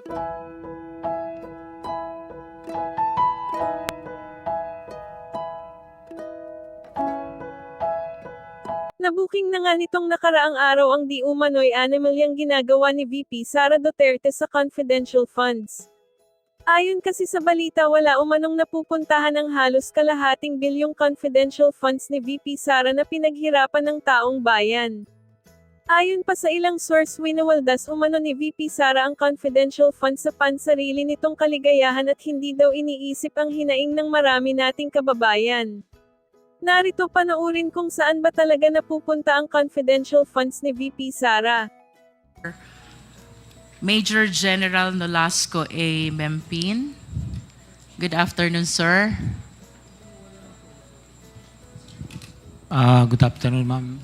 Nabuking na nga nitong nakaraang araw ang di umano'y animalyang ginagawa ni VP Sara Duterte sa confidential funds. Ayon kasi sa balita wala umanong napupuntahan ang halos kalahating bilyong confidential funds ni VP Sara na pinaghirapan ng taong bayan. Ayon pa sa ilang source winawaldas umano ni VP Sara ang confidential funds sa pansarili nitong kaligayahan at hindi daw iniisip ang hinaing ng marami nating kababayan. Narito panoorin kung saan ba talaga napupunta ang confidential funds ni VP Sara. Major General Nolasco A. Mempin. Good afternoon, sir. Good afternoon, ma'am.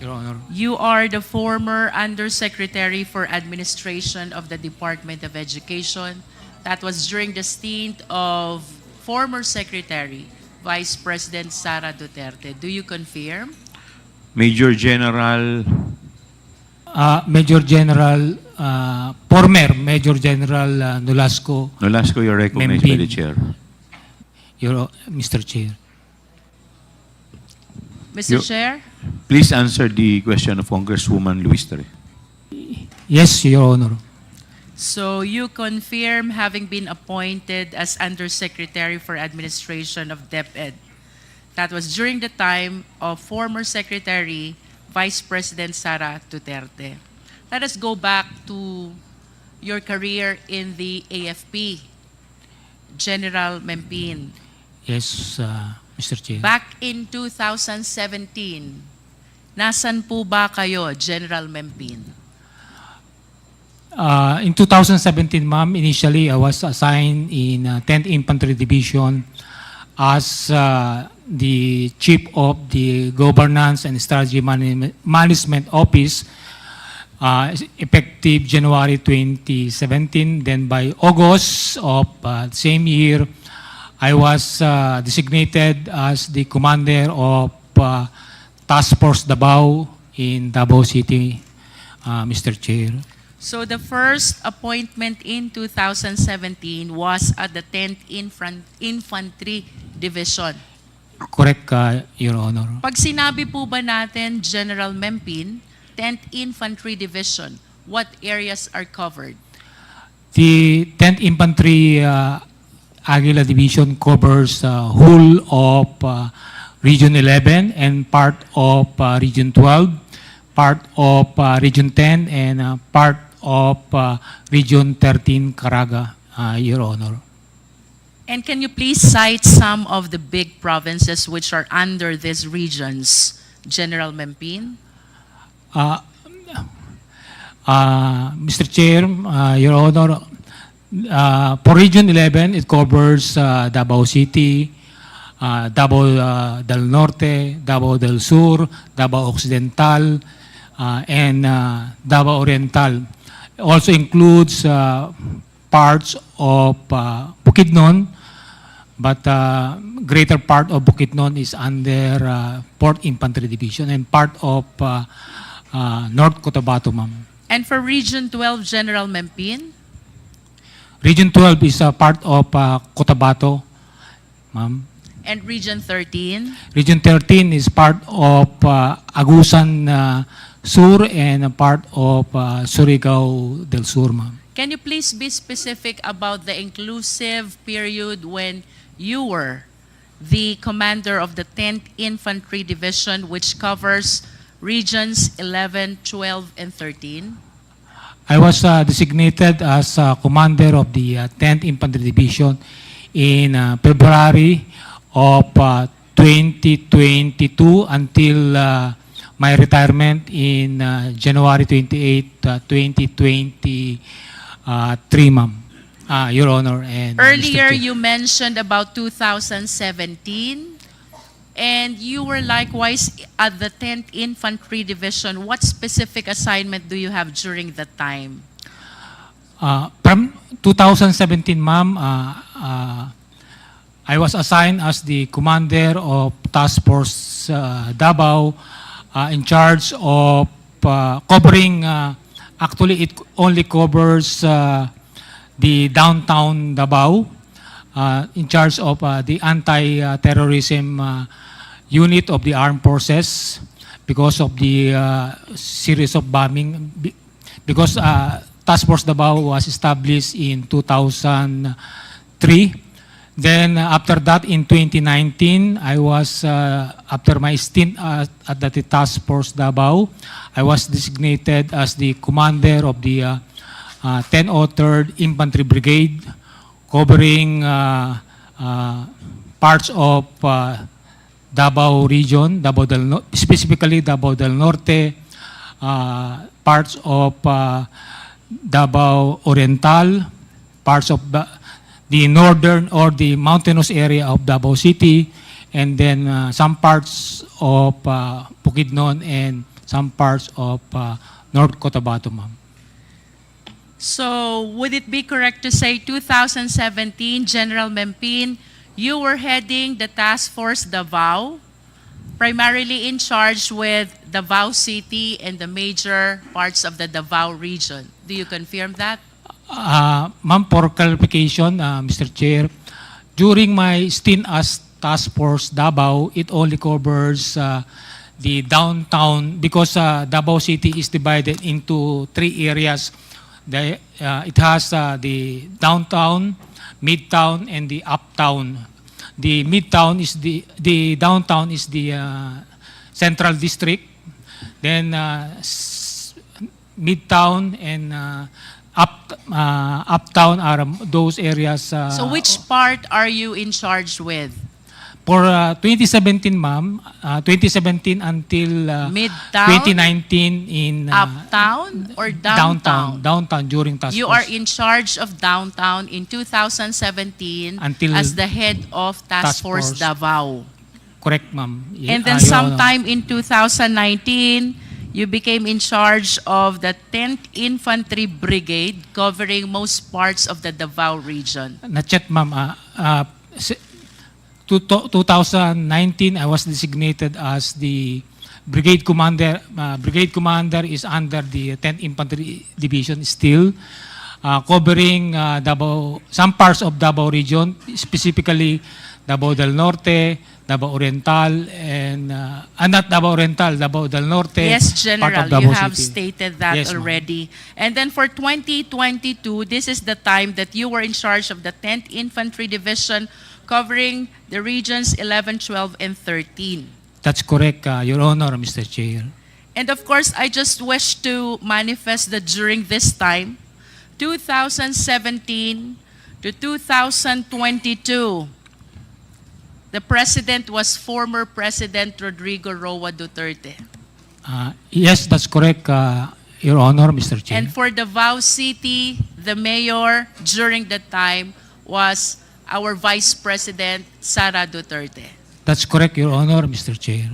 Your Honor. You are the former Undersecretary for Administration of the Department of Education. That was during the stint of former Secretary, Vice President Sara Duterte. Do you confirm? Major General, Former Major General Nolasco, Nolasco, you're recognized by Mempin. the chair. Mr. Chair. Mr. You- Chair? Please answer the question of Congresswoman Luis Tere. Yes, Your Honor. So you confirm having been appointed as Undersecretary for Administration of DepEd. That was during the time of former Secretary, Vice President Sara Duterte. Let us go back to your career in the AFP, General Mempin. Yes, Mr. Chair. Back in 2017, nasan po ba kayo, General Mempin? In 2017, ma'am, initially I was assigned in 10th Infantry Division as the Chief of the Governance and Strategy Management Office, effective January 2017. Then by August of same year, I was designated as the commander of Task Force Davao in Davao City, Mr. Chair. So the first appointment in 2017 was at the 10th Infantry Division. Correct, Your Honor. Pag sinabi po ba natin, General Mempin, 10th Infantry Division, what areas are covered? The 10th Infantry Aguila Division covers whole of Region 11 and part of Region 12, part of Region 10, and part of Region 13, Caraga, Your Honor. And can you please cite some of the big provinces which are under these regions, General Mempin? Mr. Chair, Your Honor, for Region 11, it covers Davao City, Davao del Norte, Davao del Sur, Davao Occidental, and Davao Oriental. Also includes parts of Bukidnon, but greater part of Bukidnon is under 4th Infantry Division and part of North Cotabato, ma'am. And for Region 12, General Mempin? Region 12 is a part of Cotabato, ma'am. And Region 13? Region 13 is part of Agusan Sur and a part of Surigao del Sur, ma'am. Can you please be specific about the inclusive period when you were the commander of the 10th Infantry Division, which covers regions 11, 12, and 13? I was designated as commander of the 10th Infantry Division in February of 2022 until my retirement in January 28, 2023, ma'am. Your Honor and Earlier, Mr. Chair. you mentioned about 2017, and you were likewise at the 10th Infantry Division. What specific assignment do you have during that time? From 2017, ma'am, I was assigned as the commander of Task Force Davao, in charge of covering Actually, it only covers the downtown Davao, in charge of the anti-terrorism unit of the armed forces because of the series of bombing. Because Task Force Davao was established in 2003. Then after that, in 2019, I was, after my stint at the Task Force Davao, I was designated as the commander of the 1003rd Infantry Brigade, covering parts of Davao region, specifically Davao del Norte, parts of Davao Oriental, parts of the northern or the mountainous area of Davao City, and then some parts of Bukidnon and some parts of North Cotabato, ma'am. So would it be correct to say 2017, General Mempin, you were heading the Task Force Davao, primarily in charge with Davao City and the major parts of the Davao region. Do you confirm that? Ma'am, for clarification, Mr. Chair, during my stint as Task Force Davao, it only covers the downtown because Davao City is divided into 3 areas. It has the downtown, midtown, and the uptown. The midtown is the downtown is the central district. Then midtown and uptown are those areas. So which part are you in charge with? For 2017, ma'am, 2017 until Midtown? 2019 in Uptown or downtown? Downtown during task You force. are in charge of downtown in 2017 Until as the head of Task Force Davao. Correct, ma'am. And then Your Honor. sometime in 2019, you became in charge of the 10th Infantry Brigade covering most parts of the Davao region. Not yet, ma'am. 2019, I was designated as the brigade commander. Brigade commander is under the 10th Infantry Division still, covering Davao, some parts of Davao region, specifically Davao del Norte, Davao Oriental, and not Davao Oriental, Davao del Norte. Yes, part General, of Davao you have City. stated that Yes, ma'am. already. And then for 2022, this is the time that you were in charge of the 10th Infantry Division covering the regions 11, 12, and 13. That's correct, Your Honor, Mr. Chair. And of course, I just wish to manifest that during this time, 2017 to 2022, the president was former President Rodrigo Roa Duterte. Yes, that's correct, Your Honor, Mr. Chair. And for Davao City, the mayor during that time was our Vice President, Sara Duterte. That's correct, Your Honor, Mr. Chair.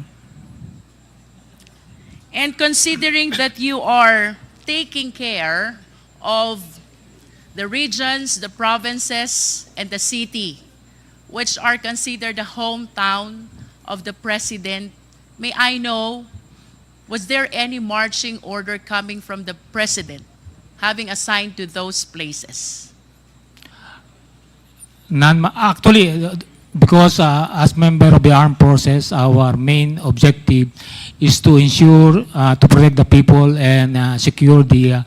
And considering that you are taking care of the regions, the provinces, and the city, which are considered the hometown of the president, may I know, was there any marching order coming from the president having assigned to those places? Actually, because as member of the armed forces, our main objective is to ensure, to protect the people and secure the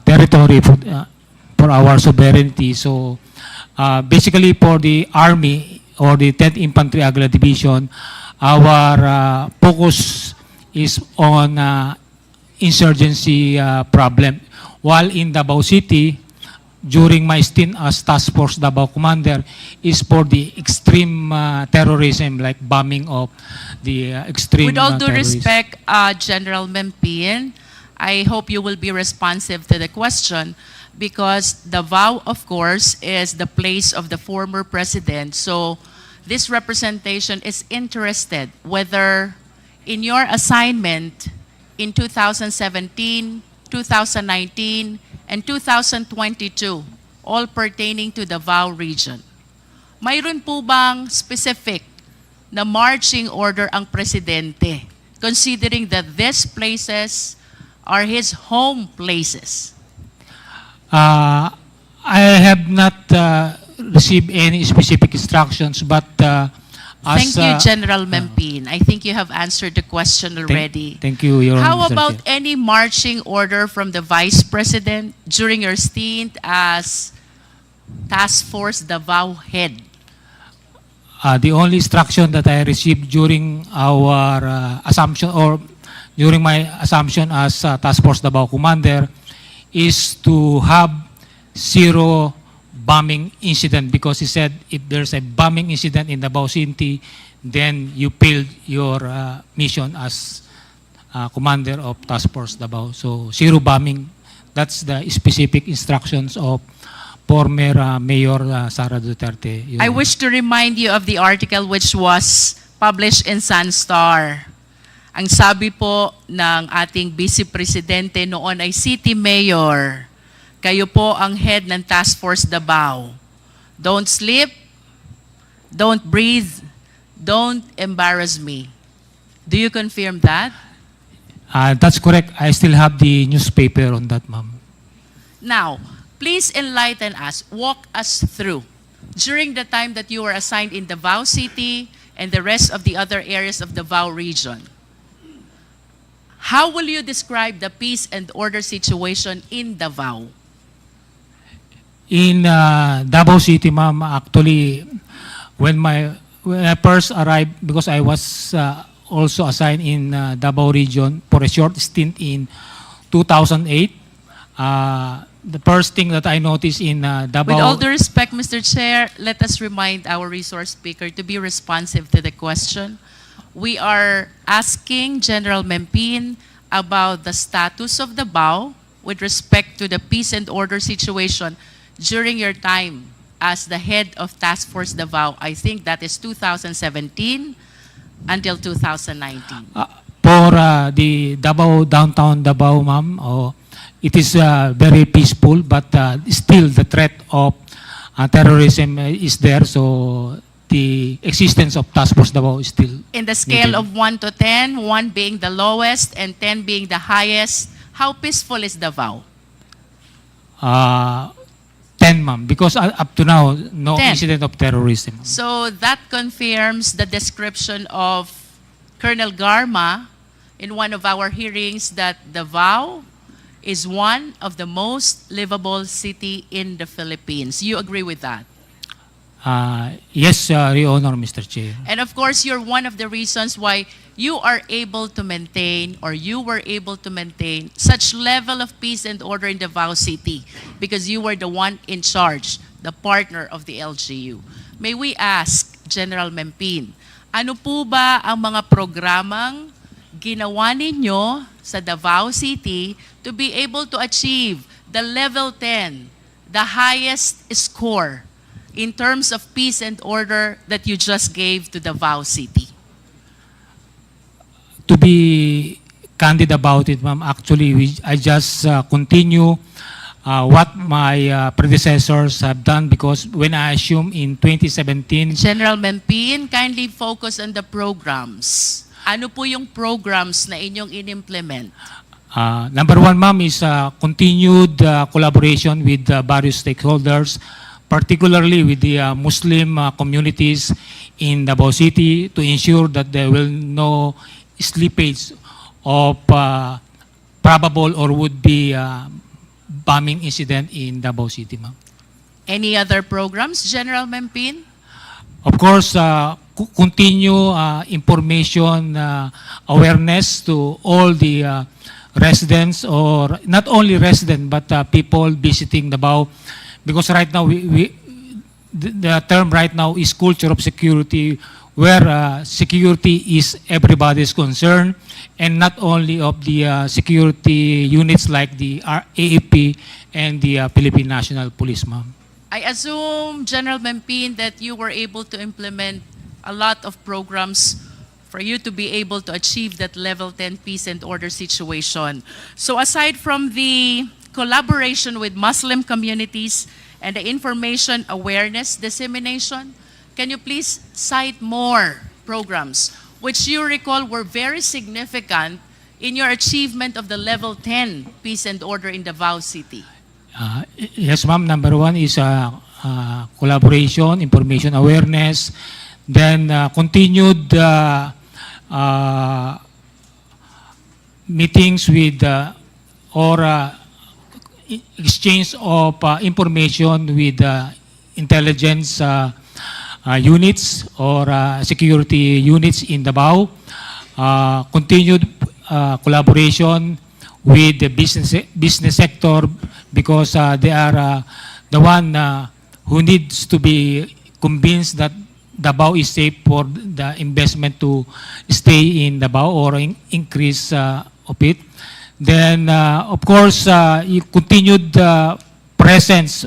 territory for our sovereignty. So basically for the Army or the 10th Infantry Aguila Division, our focus is on insurgency problem. While in Davao City, during my stint as Task Force Davao Commander, is for the extreme terrorism, like bombing of the extreme With all due terrorists. respect, General Mempin, I hope you will be responsive to the question because Davao, of course, is the place of the former president. So this representation is interested whether in your assignment in 2017, 2019, and 2022, all pertaining to the Davao region, mayroon po bang specific na marching order ang presidente, considering that these places are his home places? I have not received any specific instructions, but Thank you, as, General Mempin. I think you have answered the question already. Thank you, Your Honor, How Mr. about Chair. any marching order from the Vice President during your stint as Task Force Davao head? The only instruction that I received during our assumption or during my assumption as Task Force Davao Commander is to have zero bombing incident, because he said if there's a bombing incident in Davao City, then you failed your mission as Commander of Task Force Davao. So zero bombing, that's the specific instructions of former Mayor Sara Duterte. I wish to remind you of the article which was published in Sunstar. Ang sabi po ng ating Vice Presidente noon ay City Mayor, kayo po ang head ng Task Force Davao. Don't sleep, don't breathe, don't embarrass me. Do you confirm that? That's correct. I still have the newspaper on that, ma'am. Now, please enlighten us, walk us through. During the time that you were assigned in Davao City and the rest of the other areas of Davao region, how will you describe the peace and order situation in Davao? In Davao City, ma'am, actually, when I first arrived, because I was also assigned in Davao region for a short stint in 2008, the first thing that I noticed in Davao... With all due respect, Mr. Chair, let us remind our resource speaker to be responsive to the question. We are asking General Mempin about the status of Davao with respect to the peace and order situation during your time as the head of Task Force Davao. I think that is 2017 until 2019. For the Davao, downtown Davao, ma'am, it is very peaceful, but still the threat of terrorism is there. So the existence of Task Force Davao is still In the scale needed. of 1 to 10, 1 being the lowest and 10 being the highest, how peaceful is Davao? 10, ma'am, because up to now, no 10. incident of terrorism. So that confirms the description of Colonel Garma in one of our hearings that Davao is one of the most livable city in the Philippines. You agree with that? Yes, Your Honor, Mr. Chair. And of course, you're one of the reasons why you are able to maintain, or you were able to maintain, such level of peace and order in Davao City because you were the one in charge, the partner of the LGU. May we ask, General Mempin, ano po ba ang mga programang ginawa ninyo sa Davao City to be able to achieve the level 10, the highest score in terms of peace and order that you just gave to Davao City? To be candid about it, ma'am, actually, I just continue what my predecessors have done, because when I assumed in 2017, General Mempin, kindly focus on the programs. Ano po yung programs na inyong in-implement? number one, ma'am, is continued collaboration with various stakeholders, particularly with the Muslim communities in Davao City, to ensure that there will no slippage of probable or would-be bombing incident in Davao City, ma'am. Any other programs, General Mempin? Of course, continue information awareness to all the residents, or not only residents, but people visiting Davao. Because right now, the term right now is culture of security, where security is everybody's concern, and not only of the security units like the AFP and the Philippine National Police, ma'am. I assume, General Mempin, that you were able to implement a lot of programs for you to be able to achieve that level 10 peace and order situation. So aside from the collaboration with Muslim communities and the information awareness dissemination, can you please cite more programs which you recall were very significant in your achievement of the level 10 peace and order in Davao City? Yes, ma'am. Number one is collaboration, information awareness, then continued meetings with or exchange of information with intelligence units or security units in Davao. Continued collaboration with the business sector because they are the one who needs to be convinced that Davao is safe for the investment to stay in Davao or increase of it. Then, of course, you continued presence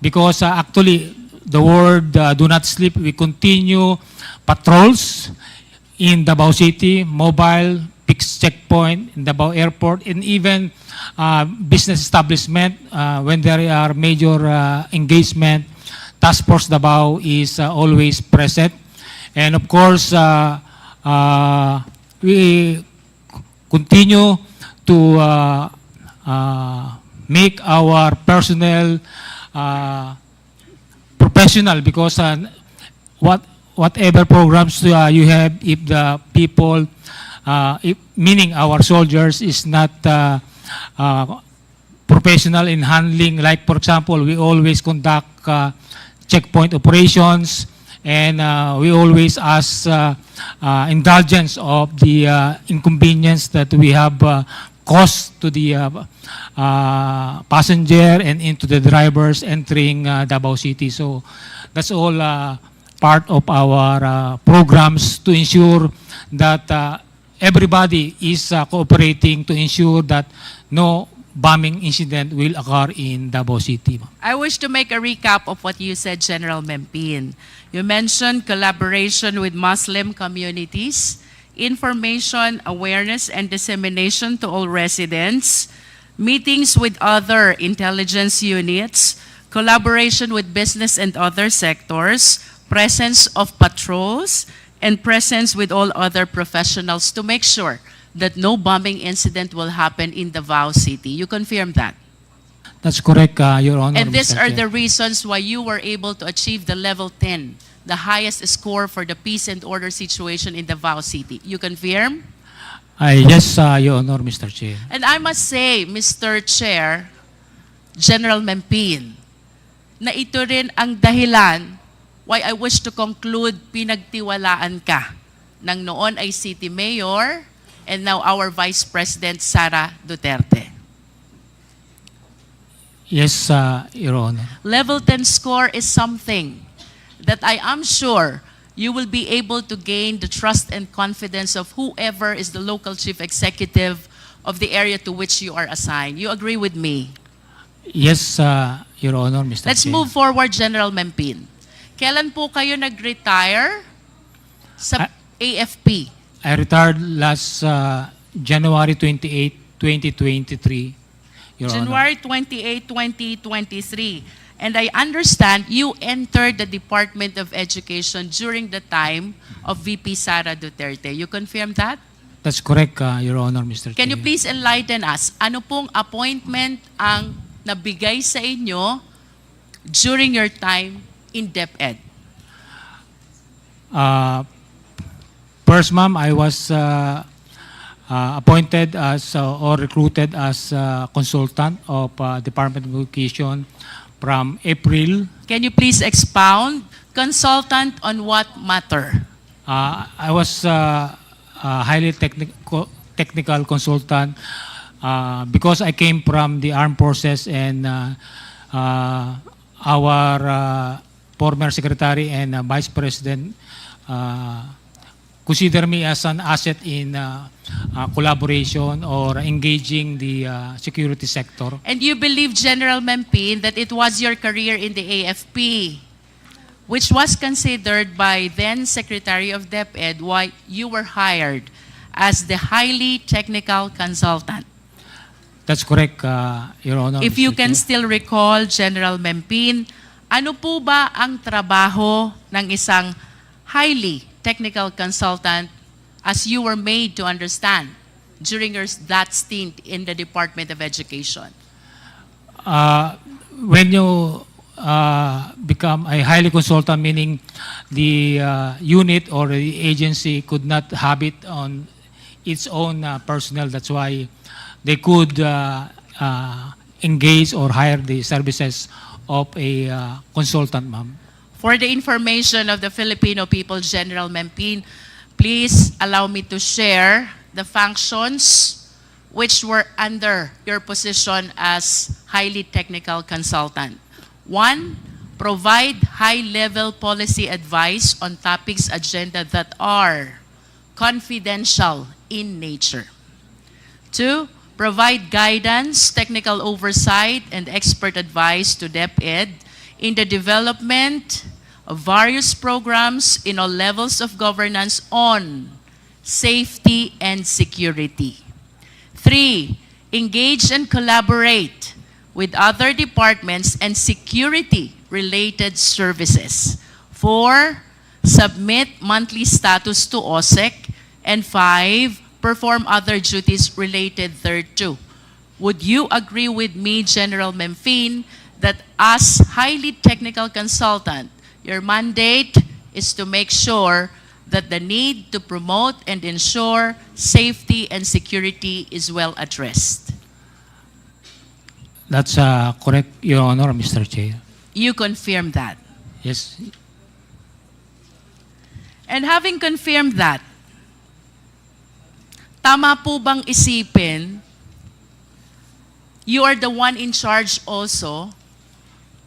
because actually the word do not sleep. We continue patrols in Davao City, mobile, fixed checkpoint in Davao Airport, and even business establishment when there are major engagement. Task Force Davao is always present. And of course, we continue to make our personnel professional because whatever programs you have, if the people, meaning our soldiers, is not professional in handling, like for example, we always conduct checkpoint operations, and we always ask indulgence of the inconvenience that we have caused to the passenger and into the drivers entering Davao City. So that's all part of our programs to ensure that everybody is cooperating to ensure that no bombing incident will occur in Davao City. I wish to make a recap of what you said, General Mempin. You mentioned collaboration with Muslim communities, information, awareness, and dissemination to all residents, meetings with other intelligence units, collaboration with business and other sectors, presence of patrols, and presence with all other professionals to make sure that no bombing incident will happen in Davao City. You confirm that? That's correct, Your Honor. And these Mr. are Chair. the reasons why you were able to achieve the level 10, the highest score for the peace and order situation in Davao City. You confirm? Yes, Your Honor, Mr. Chair. And I must say, Mr. Chair, General Mempin, na ito rin ang dahilan why I wish to conclude pinagtiwalaan ka ng noon ay City Mayor and now our Vice President, Sara Duterte. Yes, Your Honor. Level 10 score is something that I am sure you will be able to gain the trust and confidence of whoever is the local chief executive of the area to which you are assigned. You agree with me? Yes, Your Honor, Mr. Let's Chair. move forward, General Mempin. Kailan po kayo nag-retire sa AFP? I retired last January 28, 2023, Your Honor. January 28, 2023. And I understand you entered the Department of Education during the time of VP Sara Duterte. You confirm that? That's correct, Your Honor, Mr. Can you Chair. please enlighten us? Ano pong appointment ang nabigay sa inyo during your time in DepEd? First, ma'am, I was appointed as or recruited as consultant of Department of Education from April. Can you please expound? Consultant on what matter? I was a highly technical consultant because I came from the armed forces, and our former secretary and vice president consider me as an asset in collaboration or engaging the security sector. And you believe, General Mempin, that it was your career in the AFP, which was considered by then Secretary of DepEd why you were hired as the highly technical consultant. That's correct, Your Honor. If you Mr. can Chair. still recall, General Mempin, ano po ba ang trabaho ng isang highly technical consultant as you were made to understand during that stint in the Department of Education? When you become a highly consultant, meaning the unit or the agency could not have it on its own personnel. That's why they could engage or hire the services of a consultant, ma'am. For the information of the Filipino people, General Mempin, please allow me to share the functions which were under your position as highly technical consultant. 1, provide high-level policy advice on topics agenda that are confidential in nature. 2, provide guidance, technical oversight, and expert advice to DepEd in the development of various programs in all levels of governance on safety and security. 3, engage and collaborate with other departments and security-related services. 4, submit monthly status to OSEC. And 5, perform other duties related thereto. Would you agree with me, General Mempin, that as highly technical consultant, your mandate is to make sure that the need to promote and ensure safety and security is well addressed? That's correct, Your Honor, Mr. Chair. You confirm that. Yes. And having confirmed that, tama po bang isipin, you are the one in charge also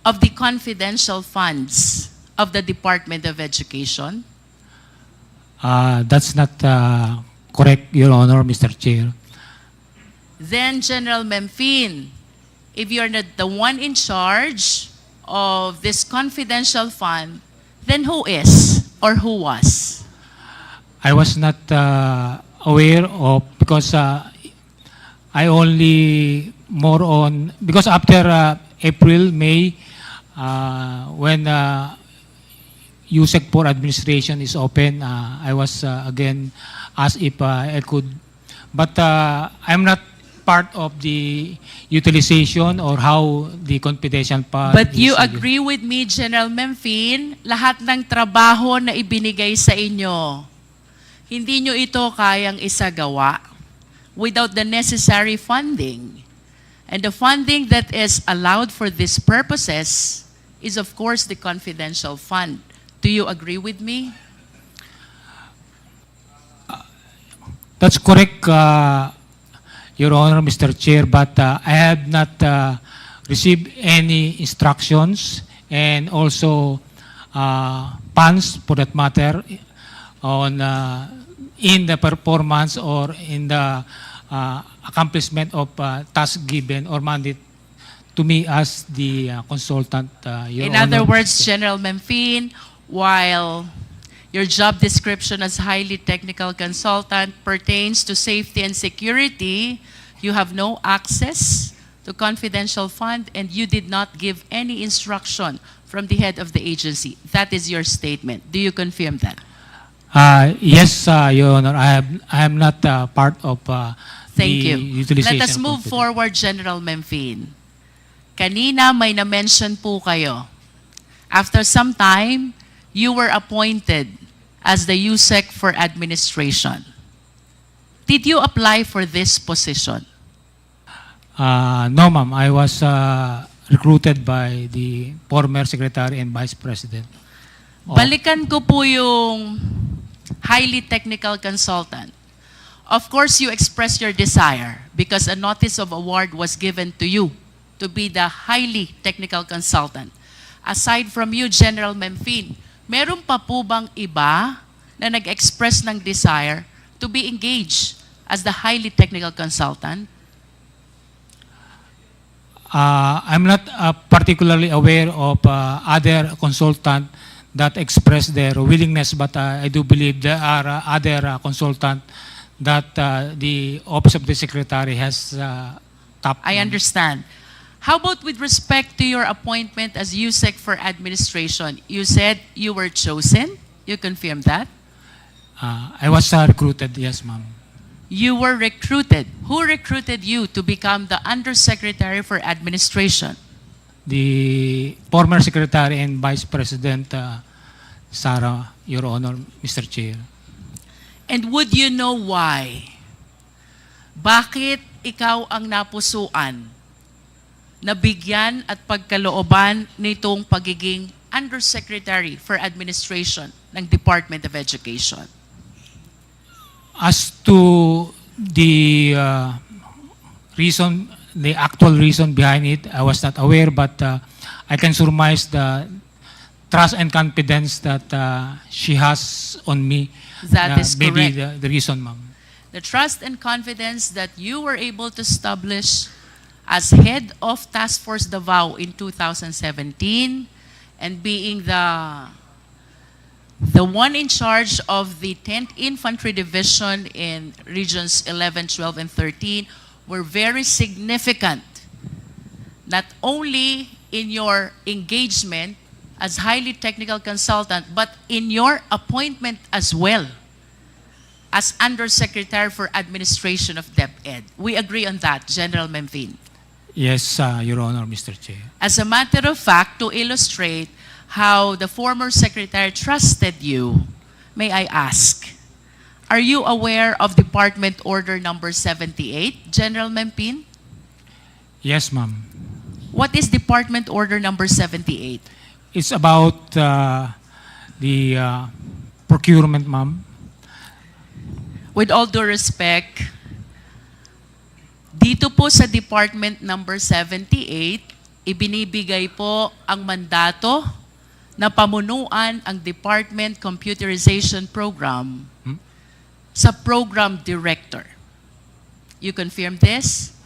of the confidential funds of the Department of Education? That's not correct, Your Honor, Mr. Chair. Then, General Mempin, if you're not the one in charge of this confidential fund, then who is or who was? I was not aware of, because I only more on, because after April, May, when USEC for administration is open, I was again asked if I could, but I'm not part of the utilization or how the confidential part. But you agree with me, General Mempin, lahat ng trabaho na ibinigay sa inyo, hindi nyo ito kayang isagawa without the necessary funding. And the funding that is allowed for these purposes is, of course, the confidential fund. Do you agree with me? That's correct, Your Honor, Mr. Chair, but I have not received any instructions and also funds, for that matter, on in the performance or in the accomplishment of tasks given or mandate to me as the consultant. Your In Honor, other words, Mr. Chair. General Mempin, while your job description as highly technical consultant pertains to safety and security, you have no access to confidential fund and you did not give any instruction from the head of the agency. That is your statement. Do you confirm that? Yes, Your Honor, I am not part of Thank the you. utilization. Let us of move confidential. forward, General Mempin. Kanina may na-mention po kayo. After some time, you were appointed as the USEC for administration. Did you apply for this position? No, ma'am. I was recruited by the former Secretary and Vice President. Balikan ko po yung highly technical consultant. Of course, you expressed your desire because a notice of award was given to you to be the highly technical consultant. Aside from you, General Mempin, meron pa po bang iba na nag-express ng desire to be engaged as the highly technical consultant? I'm not particularly aware of other consultants that express their willingness, but I do believe there are other consultants that the Office of the Secretary has tapped. I understand. How about with respect to your appointment as USEC for administration? You said you were chosen. You confirm that? I was recruited, yes, ma'am. you were recruited. Who recruited you to become the Undersecretary for Administration? The former Secretary and Vice President Sara, Your Honor, Mr. Chair. And would you know why? Bakit ikaw ang napusuan, nabigyan at pagkalooban nitong pagiging Undersecretary for Administration ng Department of Education? As to the reason, the actual reason behind it, I was not aware, but I can surmise the trust and confidence that she has on me. That is maybe correct. the reason, ma'am. The trust and confidence that you were able to establish as head of Task Force Davao in 2017 and being the one in charge of the 10th Infantry Division in Regions 11, 12, and 13 were very significant, not only in your engagement as highly technical consultant, but in your appointment as well as Undersecretary for Administration of DepEd. We agree on that, General Memvin. Yes, Your Honor, Mr. Chair. As a matter of fact, to illustrate how the former secretary trusted you, may I ask, are you aware of Department Order number 78, General Mempin? Yes, ma'am. What is Department Order number 78? It's about the procurement, ma'am. With all due respect, dito po sa Department number 78, ibinibigay po ang mandato na pamunuan ang Department Computerization Program sa Program Director. You confirm this?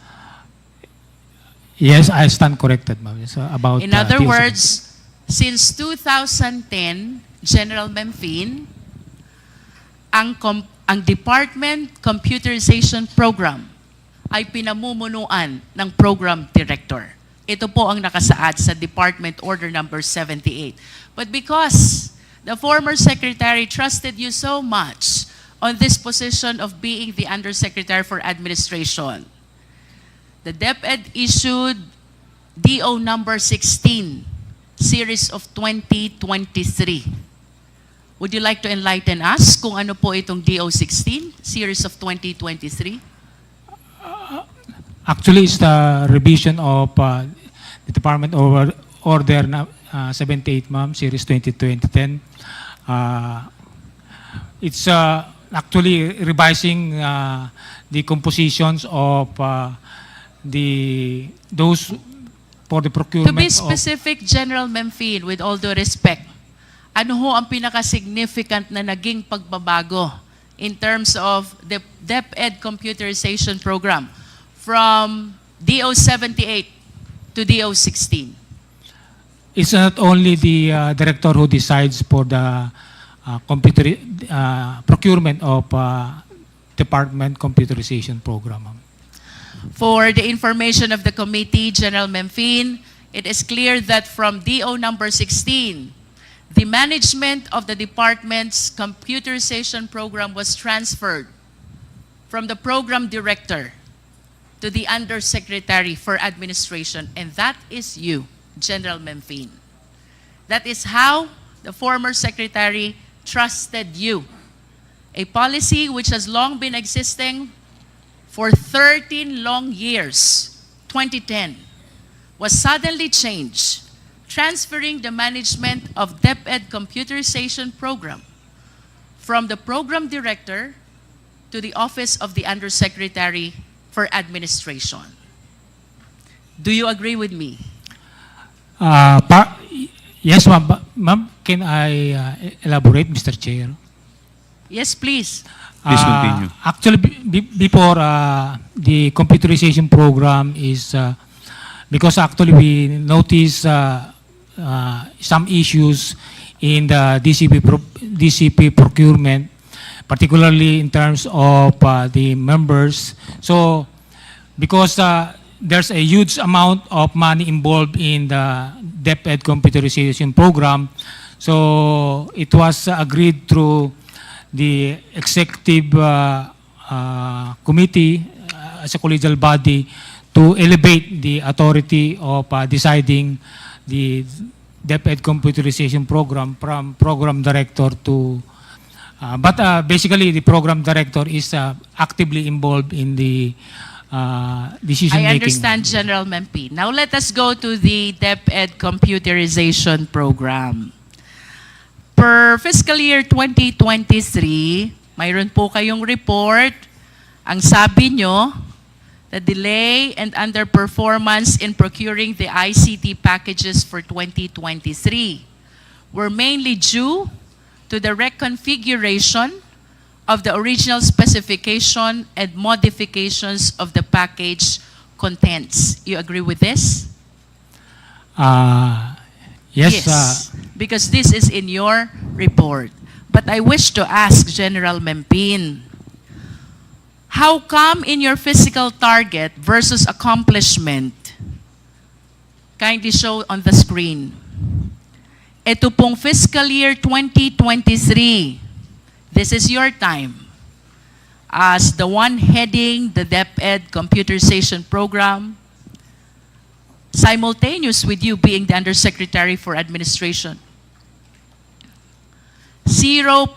Yes, I stand corrected, ma'am. It's about, In other TOC. words, since 2010, General Memfin, ang Department Computerization Program ay pinamumunuan ng Program Director. Ito po ang nakasaad sa Department Order number 78. But because the former secretary trusted you so much on this position of being the Undersecretary for Administration, the DepEd issued DO number 16, series of 2023. Would you like to enlighten us kung ano po itong DO 16, series of 2023? Actually, it's the revision of the Department Order 78, ma'am, Series 2010. It's actually revising the compositions of those for the procurement. To be specific, General Memfin, with all due respect, ano ho ang pinaka-significant na naging pagbabago in terms of the DepEd Computerization Program from DO 78 to DO 16? It's not only the director who decides for the procurement of Department Computerization Program, ma'am. For the information of the committee, General Memfin, it is clear that from DO number 16, the management of the department's computerization program was transferred from the program director to the Undersecretary for Administration, and that is you, General Memfin. That is how the former secretary trusted you. A policy which has long been existing for 13 long years, 2010, was suddenly changed, transferring the management of DepEd Computerization Program from the program director to the office of the Undersecretary for Administration. Do you agree with me? Yes, ma'am. Ma'am, can I elaborate, Mr. Chair? Yes, please. Please continue. Actually, before the computerization program is, because actually we notice some issues in the DCP procurement, particularly in terms of the members. So, because there's a huge amount of money involved in the DepEd computerization program, so it was agreed through the executive committee as a collegial body to elevate the authority of deciding the DepEd computerization program from program director to but basically the program director is actively involved in the decision I making. understand, General Mempi. Now let us go to the DepEd computerization program. Per fiscal year 2023, mayroon po kayong report. Ang sabi nyo, the delay and underperformance in procuring the ICT packages for 2023 were mainly due to the reconfiguration of the original specification and modifications of the package contents. You agree with this? Yes. Because this is in your report. But I wish to ask General Mempin, how come in your physical target versus accomplishment, kindly show on the screen, ito pong fiscal year 2023, this is your time as the one heading the DepEd computerization program, simultaneous with you being the Undersecretary for Administration. 0%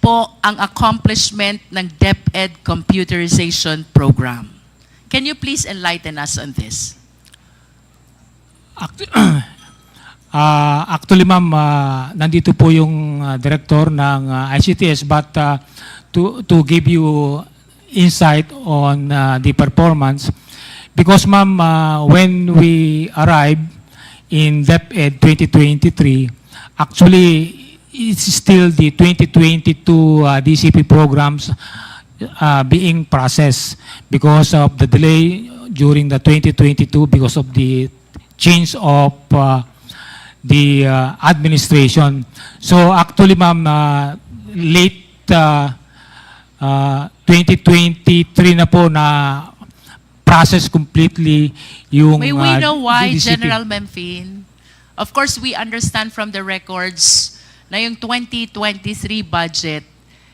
po ang accomplishment ng DepEd computerization program. Can you please enlighten us on this? Actually, ma'am, nandito po yung director ng ICTS, but to give you insight on the performance, because ma'am, when we arrived in DepEd 2023, actually, it's still the 2022 DCP programs being processed because of the delay during the 2022 because of the change of the administration. So actually, ma'am, late 2023 na po na process completely yung May we know why, DCP. General Memphine? Of course, we understand from the records na yung 2023 budget,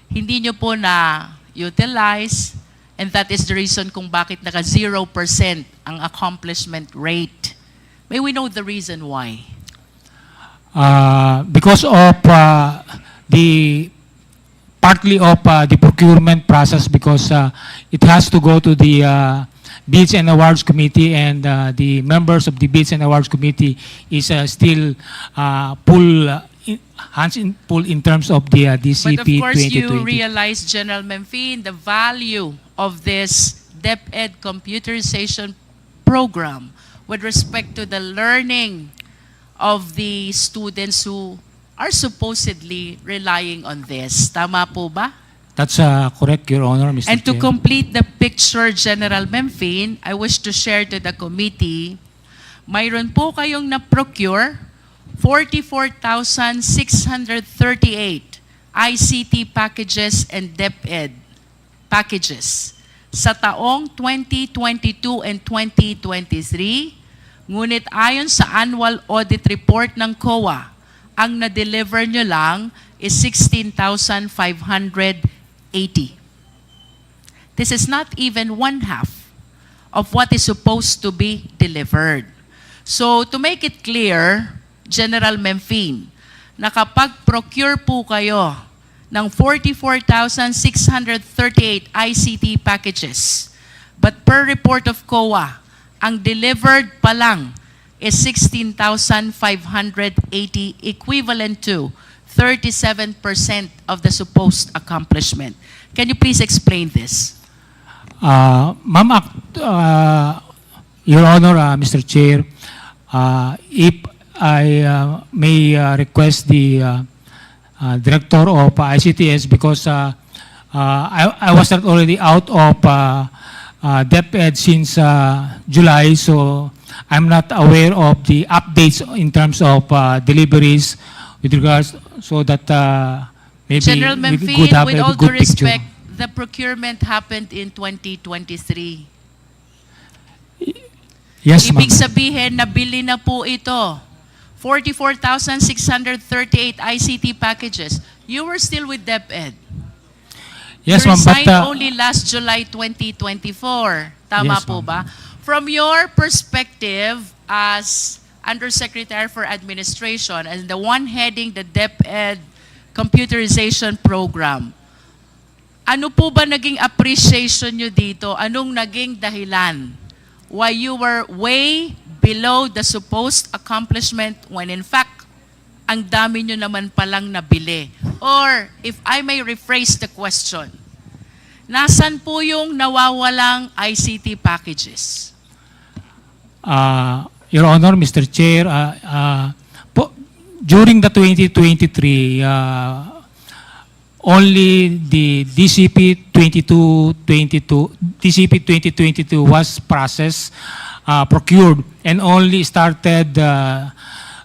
hindi nyo po na-utilize, and that is the reason kung bakit naka 0% ang accomplishment rate. May we know the reason why? Because of the partly of the procurement process, because it has to go to the Bids and Awards Committee, and the members of the Bids and Awards Committee is still hands in full in terms of the DCP 2020. But of course, you realize, General Memphine, the value of this DepEd computerization program with respect to the learning of the students who are supposedly relying on this. Tama po ba? That's correct, Your Honor, Mr. And to Chair. complete the picture, General Memphine, I wish to share to the committee, mayroon po kayong na-procure 44,638 ICT packages and DepEd packages sa taong 2022 and 2023. Ngunit ayon sa annual audit report ng COA, ang na-deliver nyo lang is 16,580. This is not even one half of what is supposed to be delivered. So to make it clear, General Memphine, na kapag procure po kayo ng 44,638 ICT packages, but per report of COA, ang delivered pa lang is 16,580, equivalent to 37% of the supposed accomplishment. Can you please explain this? Ma'am, Your Honor, Mr. Chair, if I may request the director of ICTS, because I was not already out of DepEd since July, so I'm not aware of the updates in terms of deliveries with regards, so that maybe General we could Memphine, have with a all good due picture. respect, the procurement happened in 2023. Yes, ma'am. Ibig sabihin, nabili na po ito. 44,638 ICT packages. You were still with DepEd. Yes, You ma'am, but resigned only last July 2024. Tama Yes, po ma'am. ba? From your perspective as Undersecretary for Administration and the one heading the DepEd Computerization Program, ano po ba naging appreciation nyo dito? Anong naging dahilan why you were way below the supposed accomplishment when in fact, ang dami nyo naman palang nabili? Or, if I may rephrase the question, nasan po yung nawawalang ICT packages? Your Honor, Mr. Chair, during the 2023, only the DCP 2022 was processed, procured, and only started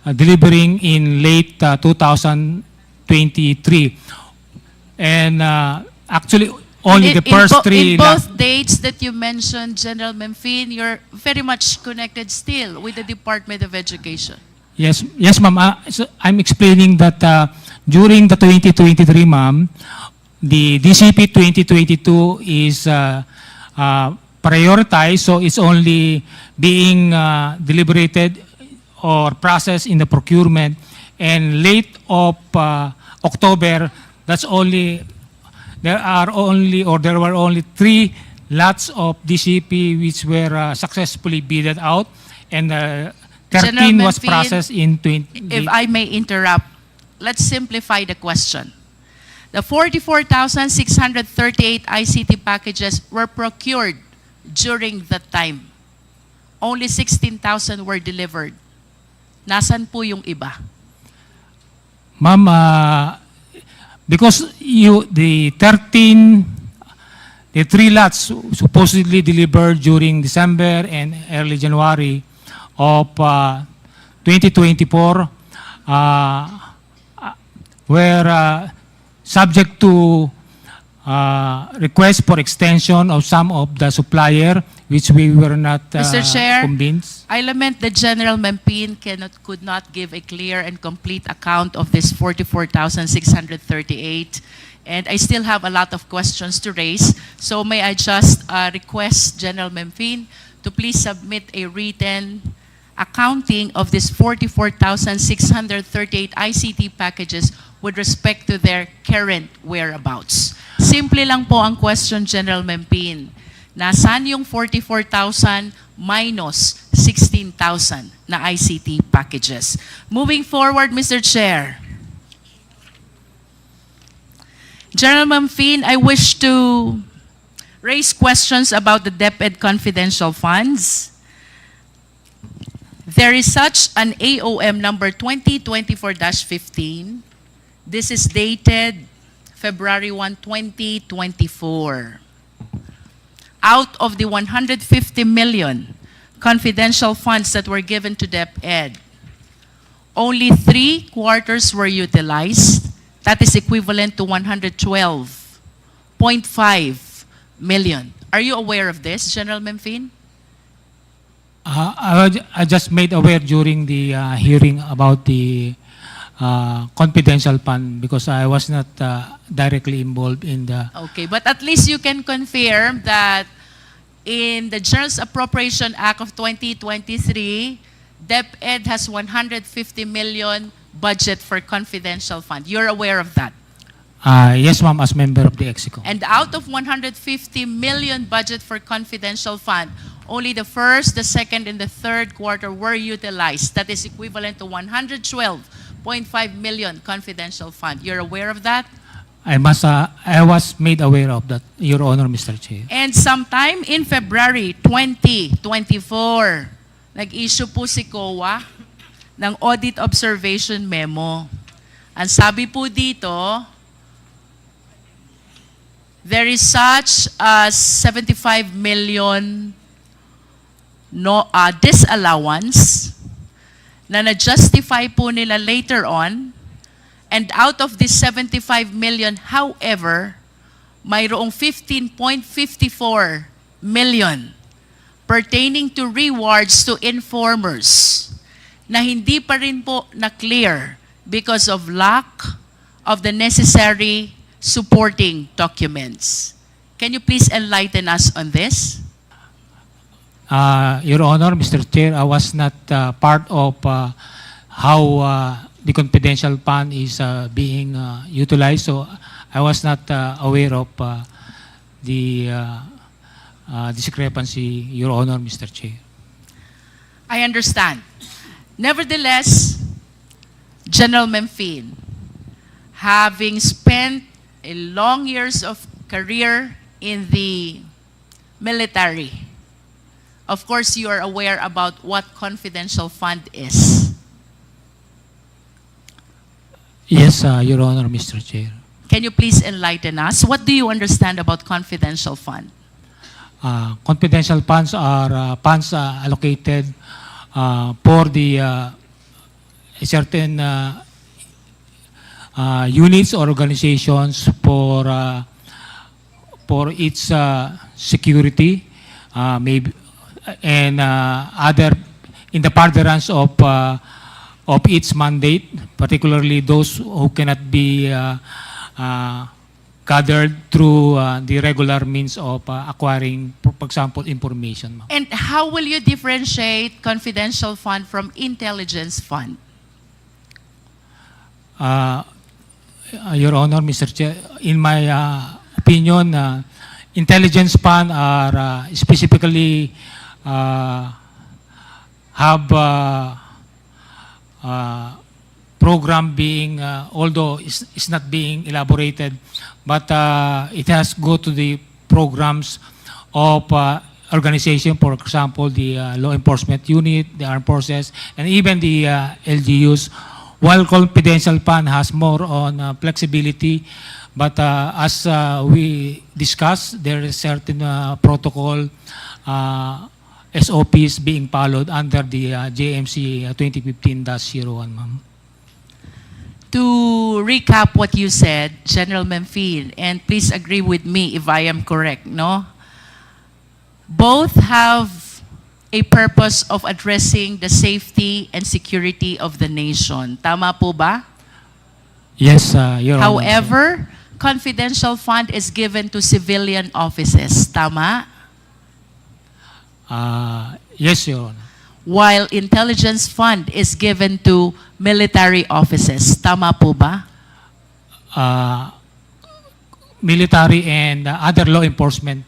delivering in late 2023. And actually, only the first three. In both dates that you mentioned, General Memphine, you're very much connected still with the Department of Education. Yes, yes, ma'am. So I'm explaining that during the 2023, ma'am, the DCP 2022 is prioritized, so it's only being deliberated or processed in the procurement. And late of October, there were only 3 lots of DCP which were successfully bidded out, and 13 General was Memphine, processed in 20. If I may interrupt, let's simplify the question. The 44,638 ICT packages were procured during that time. Only 16,000 were delivered. Nasaan po yung iba? Ma'am, because the 3 lots supposedly delivered during December and early January of 2024 were subject to request for extension of some of the supplier, which we were not Mr. Chair, convinced. I lament that General Memphine could not give a clear and complete account of this 44,638. And I still have a lot of questions to raise. So may I just request General Memphine to please submit a written accounting of this 44,638 ICT packages with respect to their current whereabouts. Simple lang po ang question, General Memphine. Nasaan yung 44,000 minus 16,000 na ICT packages? Moving forward, Mr. Chair. General Memphine, I wish to raise questions about the DepEd confidential funds. There is such an AOM number 2024-15. This is dated February 1, 2024. Out of the 150 million confidential funds that were given to DepEd, only 3 quarters were utilized. That is equivalent to 112.5 million. Are you aware of this, General Memphine? I just made aware during the hearing about the confidential fund because I was not directly involved in the. Okay, but at least you can confirm that in the General Appropriation Act of 2023, DepEd has 150 million budget for confidential fund. You're aware of that? Yes, ma'am, as member of the EXICO. And out of 150 million budget for confidential fund, only the first, the second, and the third quarter were utilized. That is equivalent to 112.5 million confidential fund. You're aware of that? I was made aware of that, Your Honor, Mr. Chair. And sometime in February 2024, nag-issue po si COA ng Audit Observation Memo. Ang sabi po dito, there is such a 75 million disallowance na na-justify po nila later on. And out of this 75 million, however, mayroong 15.54 million pertaining to rewards to informers na hindi pa rin po na-clear because of lack of the necessary supporting documents. Can you please enlighten us on this? Your Honor, Mr. Chair, I was not part of how the confidential fund is being utilized, so I was not aware of the discrepancy, Your Honor, Mr. Chair. I understand. Nevertheless, General Memphine, having spent a long years of career in the military, of course you are aware about what confidential fund is. Yes, Your Honor, Mr. Chair. Can you please enlighten us? What do you understand about confidential fund? Confidential funds are funds allocated for the certain units or organizations for its security, maybe, and other in the furtherance of its mandate, particularly those who cannot be gathered through the regular means of acquiring, for example, information. Ma'am. And how will you differentiate confidential fund from intelligence fund? Your Honor, Mr. Chair, in my opinion, intelligence fund are specifically have program being, although it's not being elaborated, but it has go to the programs of organization, for example, the law enforcement unit, the armed forces, and even the LGUs, while confidential fund has more on flexibility, but as we discussed, there is certain protocol SOPs being followed under the JMC 2015-01, ma'am. To recap what you said, General Memphine, and please agree with me if I am correct, no? Both have a purpose of addressing the safety and security of the nation. Tama po ba? Yes, Your Honor. However, confidential fund is given to civilian offices. Tama? Yes, Your Honor. While intelligence fund is given to military offices. Tama po ba? Military and other law enforcement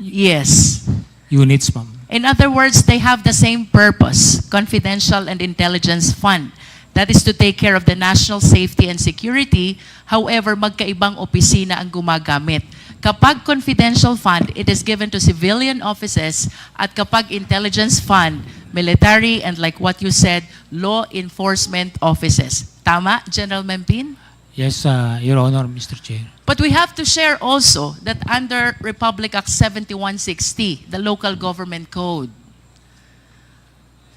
Yes. units, ma'am. In other words, they have the same purpose, confidential and intelligence fund. That is to take care of the national safety and security. However, magkaibang opisina ang gumagamit. Kapag confidential fund, it is given to civilian offices, at kapag intelligence fund, military and, like what you said, law enforcement offices. Tama, General Memphine? Yes, Your Honor, Mr. Chair. But we have to share also that under Republic Act 7160, the Local Government Code,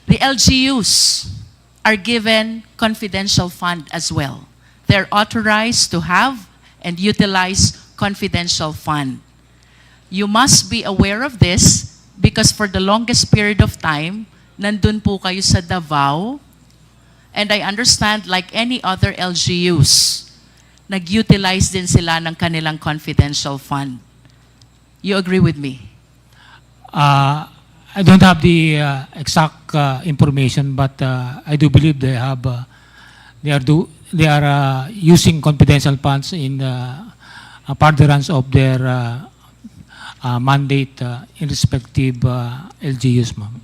the LGUs are given confidential fund as well. They're authorized to have and utilize confidential fund. You must be aware of this because for the longest period of time, nandun po kayo sa Davao, and I understand like any other LGUs, nag-utilize din sila ng kanilang confidential fund. You agree with me? I don't have the exact information, but I do believe they have. They are using confidential funds in furtherance of their mandate in respective LGUs, ma'am.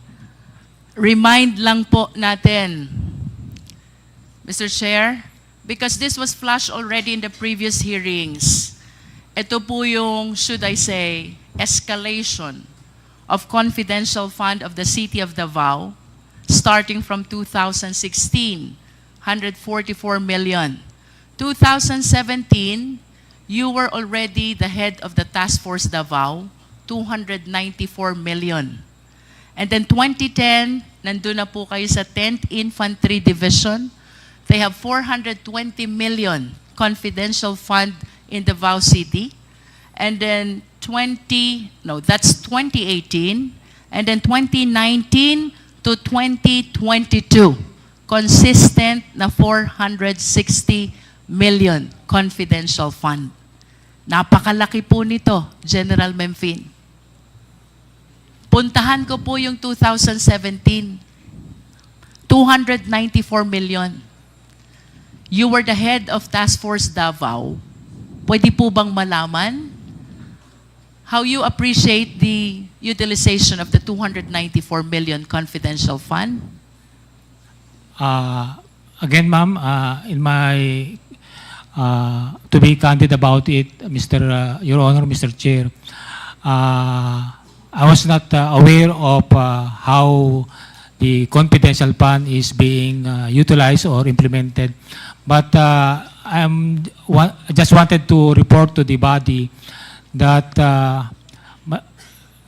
Remind lang po natin, Mr. Chair, because this was flashed already in the previous hearings. Ito po yung, should I say, escalation of confidential fund of the City of Davao, starting from 2016, 144 million. 2017, you were already the head of the Task Force Davao, 294 million. And then 2010, nandun na po kayo sa 10th Infantry Division. They have 420 million confidential fund in Davao City. And then 2018, and then 2019 to 2022, consistent na 460 million confidential fund. Napakalaki po nito, General Memphine. Puntahan ko po yung 2017. 294 million. You were the head of Task Force Davao. Pwede po bang malaman how you appreciate the utilization of the 294 million confidential fund? Again, ma'am, in my to be candid about it, Your Honor, Mr. Chair, I was not aware of how the confidential fund is being utilized or implemented. But I just wanted to report to the body that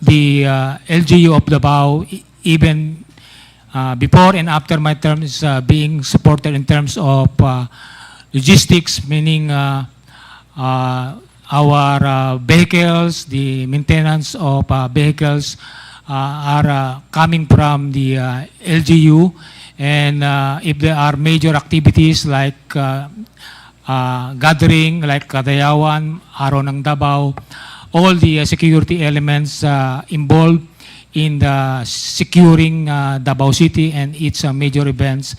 the LGU of Davao, even before and after my term, is being supported in terms of logistics, meaning our vehicles, the maintenance of vehicles are coming from the LGU, and if there are major activities like gathering, like Kadayawan, Araw ng Davao, all the security elements involved in the securing Davao City and its major events,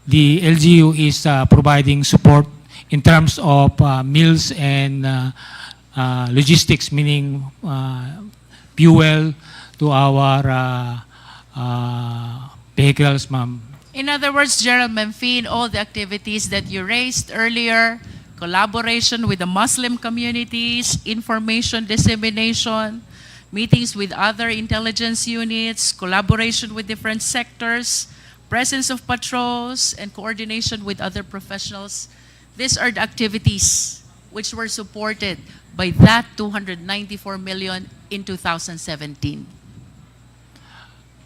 the LGU is providing support in terms of meals and logistics, meaning fuel to our vehicles, ma'am. In other words, General Memphine, all the activities that you raised earlier, collaboration with the Muslim communities, information dissemination, meetings with other intelligence units, collaboration with different sectors, presence of patrols, and coordination with other professionals. These are the activities which were supported by that 294 million in 2017.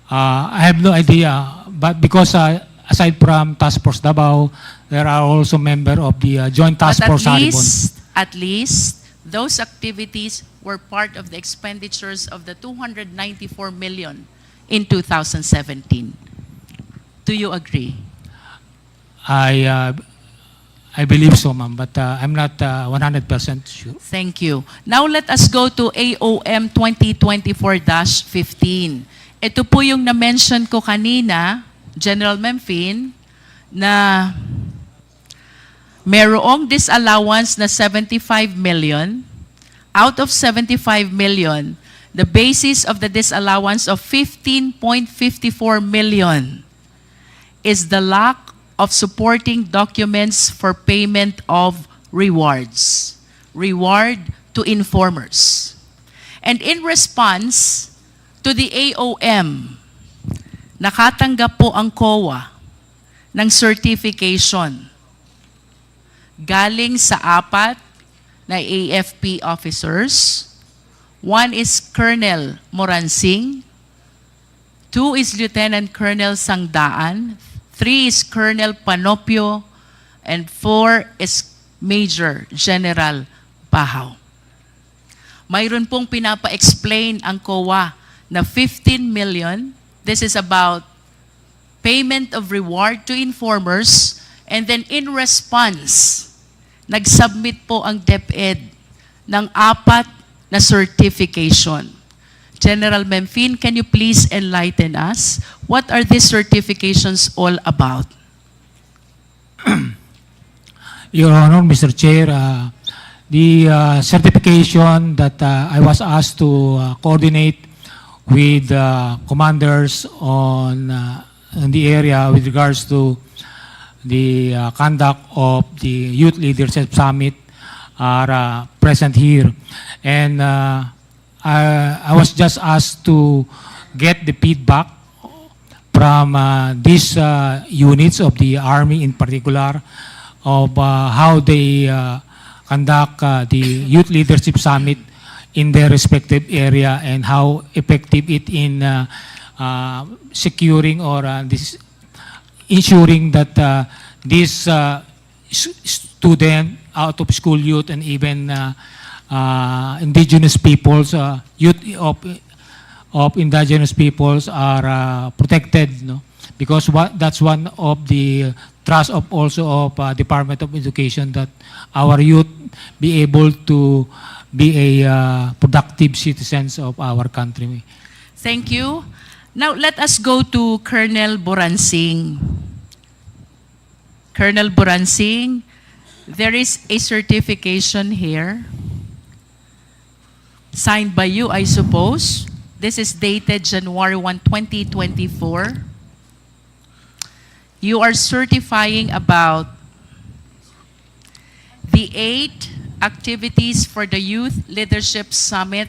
I have no idea, but because aside from Task Force Davao, there are also members of the Joint Task But Force Haribon. at least, those activities were part of the expenditures of the 294 million in 2017. Do you agree? I believe so, ma'am, but I'm not 100% sure. Thank you. Now let us go to AOM 2024-15. Ito po yung na-mention ko kanina, General Memphine, na merong disallowance na 75 million. Out of 75 million, the basis of the disallowance of 15.54 million is the lack of supporting documents for payment of rewards. Reward to informers. And in response to the AOM, nakatanggap po ang COA ng certification galing sa 4 na AFP officers. 1 is Colonel Moransing, 2 is Lieutenant Colonel Sangdaan, 3 is Colonel Panopio, and 4 is Major General Bahaw. Mayroon pong pinapa-explain ang COA na 15 million. This is about payment of reward to informers, and then in response, nag-submit po ang DepEd ng 4 na certification. General Memphine, can you please enlighten us? What are these certifications all about? Your Honor, Mr. Chair, the certification that I was asked to coordinate with commanders on the area with regards to the conduct of the Youth Leadership Summit are present here. And I was just asked to get the feedback from these units of the Army in particular of how they conduct the Youth Leadership Summit in their respective area and how effective it in securing or ensuring that these student out of school youth and even indigenous peoples, youth of indigenous peoples are protected, no? Because that's one of the trust of also of Department of Education that our youth be able to be a productive citizens of our country. Thank you. Now let us go to Colonel Boransing. Colonel Boransing, there is a certification here signed by you, I suppose. This is dated January 1, 2024. You are certifying about the 8 activities for the Youth Leadership Summit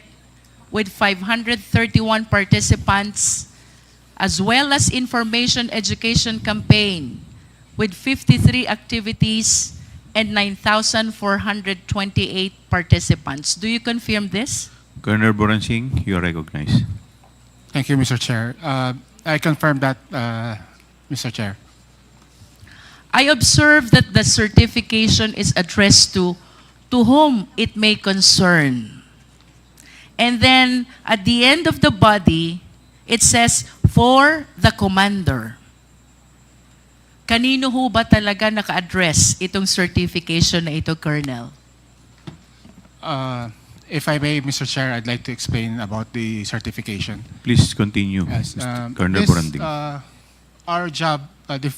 with 531 participants, as well as information education campaign with 53 activities and 9,428 participants. Do you confirm this? Colonel Boransing, you are recognized. Thank you, Mr. Chair. I confirm that, Mr. Chair. I observe that the certification is addressed to whom it may concern. And then at the end of the body, it says, for the commander. Kanino ho ba talaga naka-address itong certification na ito, Colonel? If I may, Mr. Chair, I'd like to explain about the certification. Please continue, Yes, Mr. Colonel this, Boransing. Our job, the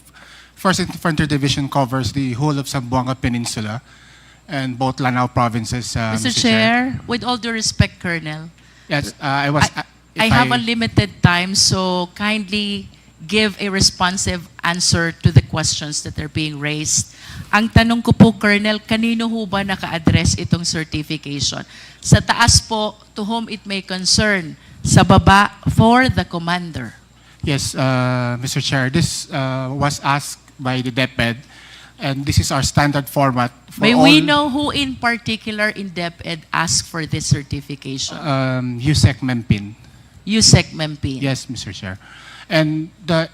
First Infantry Division covers the whole of Zamboanga Peninsula and both Lanao provinces, Mr. Chair, with all due respect, Colonel, Yes, I was. I have a limited time, so kindly give a responsive answer to the questions that are being raised. Ang tanong ko po, Colonel, kanino ho ba naka-address itong certification? Sa taas po, to whom it may concern. Sa baba, for the commander. Yes, Mr. Chair, this was asked by the DepEd, and this is our standard format for May all. we know who in particular in DepEd asked for this certification? USEC MEMPIN. USEC MEMPIN. Yes, Mr. Chair. And that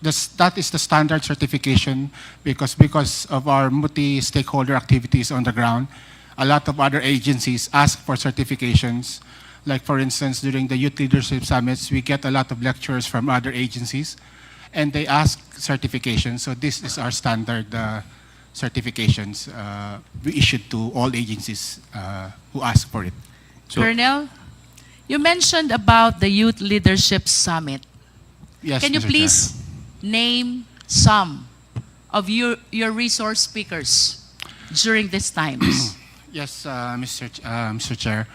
is the standard certification because of our multi-stakeholder activities on the ground, a lot of other agencies ask for certifications. Like for instance, during the Youth Leadership Summits, we get a lot of lectures from other agencies and they ask certifications. So this is our standard certifications we issued to all agencies who ask for it. So- Colonel, you mentioned about the Youth Leadership Summit. Yes, Can you Mr. please name some of your resource speakers during these times? Yes, Mr. Chair.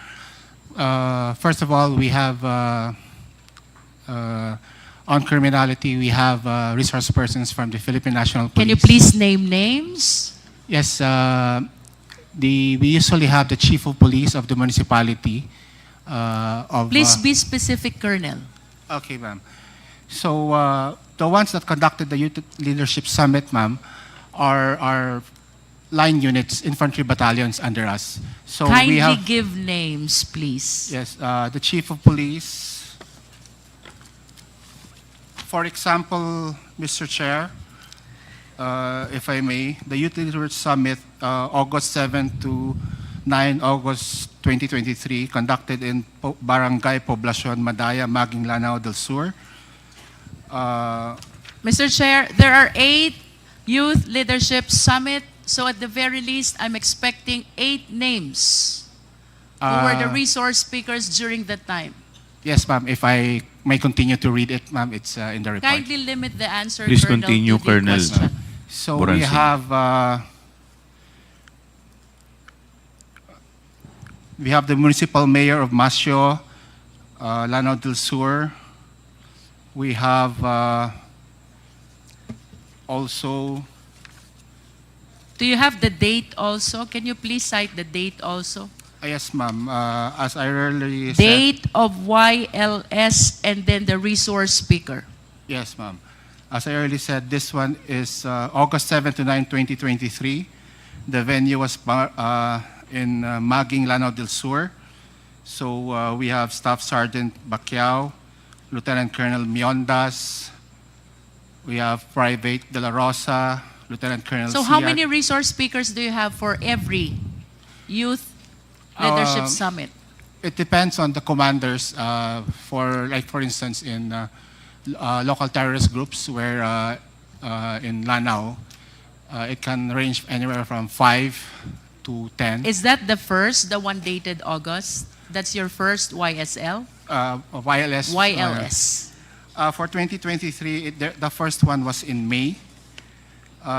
First of all, we have on criminality, we have resource persons from the Philippine National Police. Can you please name names? Yes, we usually have the Chief of Police of the municipality. Please be specific, Colonel. Okay, ma'am. So the ones that conducted the Youth Leadership Summit, ma'am, are line units, infantry battalions under us. So we Kindly have, give names, please. yes, the Chief of Police. For example, Mr. Chair, if I may, the Youth Leadership Summit, August 7 to 9 August 2023, conducted in Barangay Poblacion, Madaya, Maging Lanao del Sur. Mr. Chair, there are 8 Youth Leadership Summit, so at the very least, I'm expecting 8 names who were the resource speakers during that time. Yes, ma'am. If I may continue to read it, ma'am, it's in the report. Kindly limit the answer, Please Colonel, continue, to the Colonel. question. So Boransing. we have the municipal mayor of Masio, Lanao del Sur. We have also, Do you have the date also? Can you please cite the date also? yes, ma'am. As I earlier said, Date of YLS and then the resource speaker. yes, ma'am. As I earlier said, this one is August 7 to 9, 2023. The venue was in Maging, Lanao del Sur. So we have Staff Sergeant Bacquiao, Lieutenant Colonel Miondas. We have Private De La Rosa, Lieutenant Colonel So how Siak. many resource speakers do you have for every Youth Leadership Summit? It depends on the commanders. For instance, in local terrorist groups where in Lanao, It can range anywhere from 5 to 10. Is that the first, the one dated August? That's your first YSL? YLS. YLS. For 2023, the first one was in May.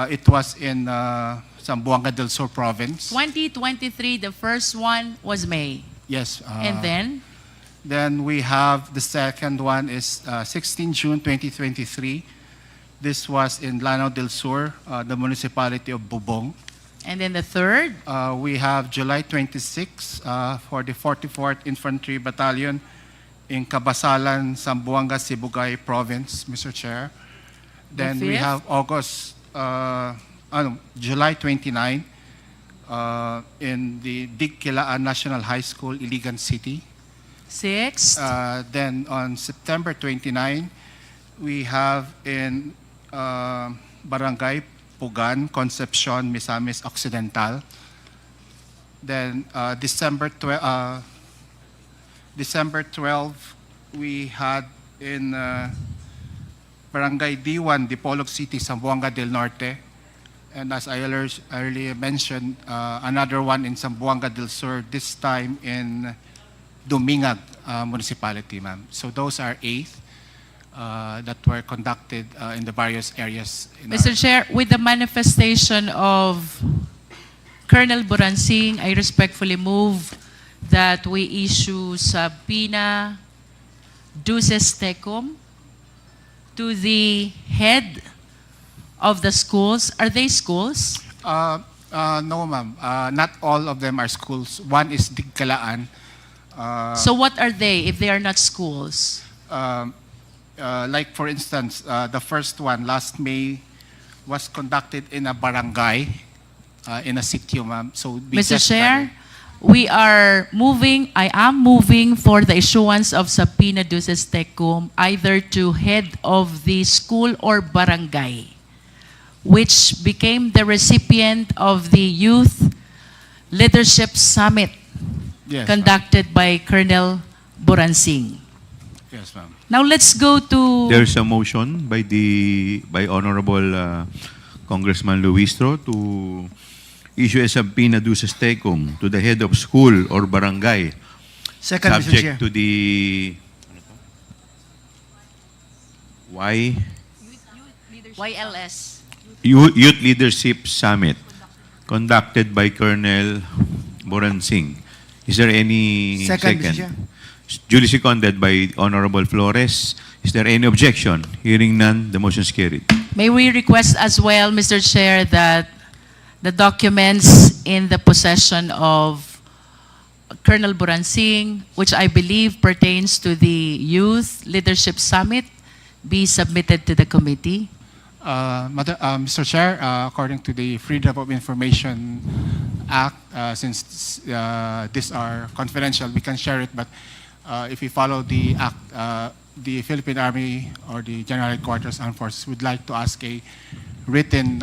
It was in Zamboanga del Sur province. 2023, the first one was May. Yes. And then? Then we have the second one is 16 June 2023. This was in Lanao del Sur, the municipality of Bubong. And then the third? We have July 26 for the 44th Infantry Battalion in Cabasalan, Zamboanga, Sibugay Province, Mr. Chair. Then we fifth? have July 29 in the Digkilaan National High School, Iligan City. Sixth? Then on September 29, we have in Barangay Pugan, Concepcion, Misamis Occidental. Then December 12, we had in Barangay D1, Dipolog City, Zamboanga del Norte. And as I earlier mentioned, another one in Zamboanga del Sur, this time in Dumingag municipality, ma'am. So those are 8 that were conducted in the various areas. Mr. Chair, with the manifestation of Colonel Buransing, I respectfully move that we issue subpoena duces tecum to the head of the schools. Are they schools? No, ma'am. Not all of them are schools. One is Digkalaan. So what are they if they are not schools? Like for instance, the first one last May was conducted in a barangay, in a sitio, ma'am. So Mr. Chair, I am moving for the issuance of subpoena duces tecum either to head of the school or barangay, which became the recipient of the Youth Leadership Summit conducted by Colonel Buransing. Yes, ma'am. Now let's go to... There's a motion by Honorable Congressman Luistro to issue a subpoena duces tecum to the head of school or barangay. Second, Mr. Chair. Subject to the YLS. Youth Leadership Summit conducted by Colonel Buransing. Is there any Second, Mr. Chair. Duly seconded by Honorable Flores. Is there any objection? Hearing none, the motion is carried. May we request as well, Mr. Chair, that the documents in the possession of Colonel Buransing, which I believe pertains to the Youth Leadership Summit, be submitted to the committee? Mr. Chair, according to the Freedom of Information Act, since these are confidential, we can share it, but if we follow the Act, the Philippine Army or the General Headquarters Armed Forces would like to ask a written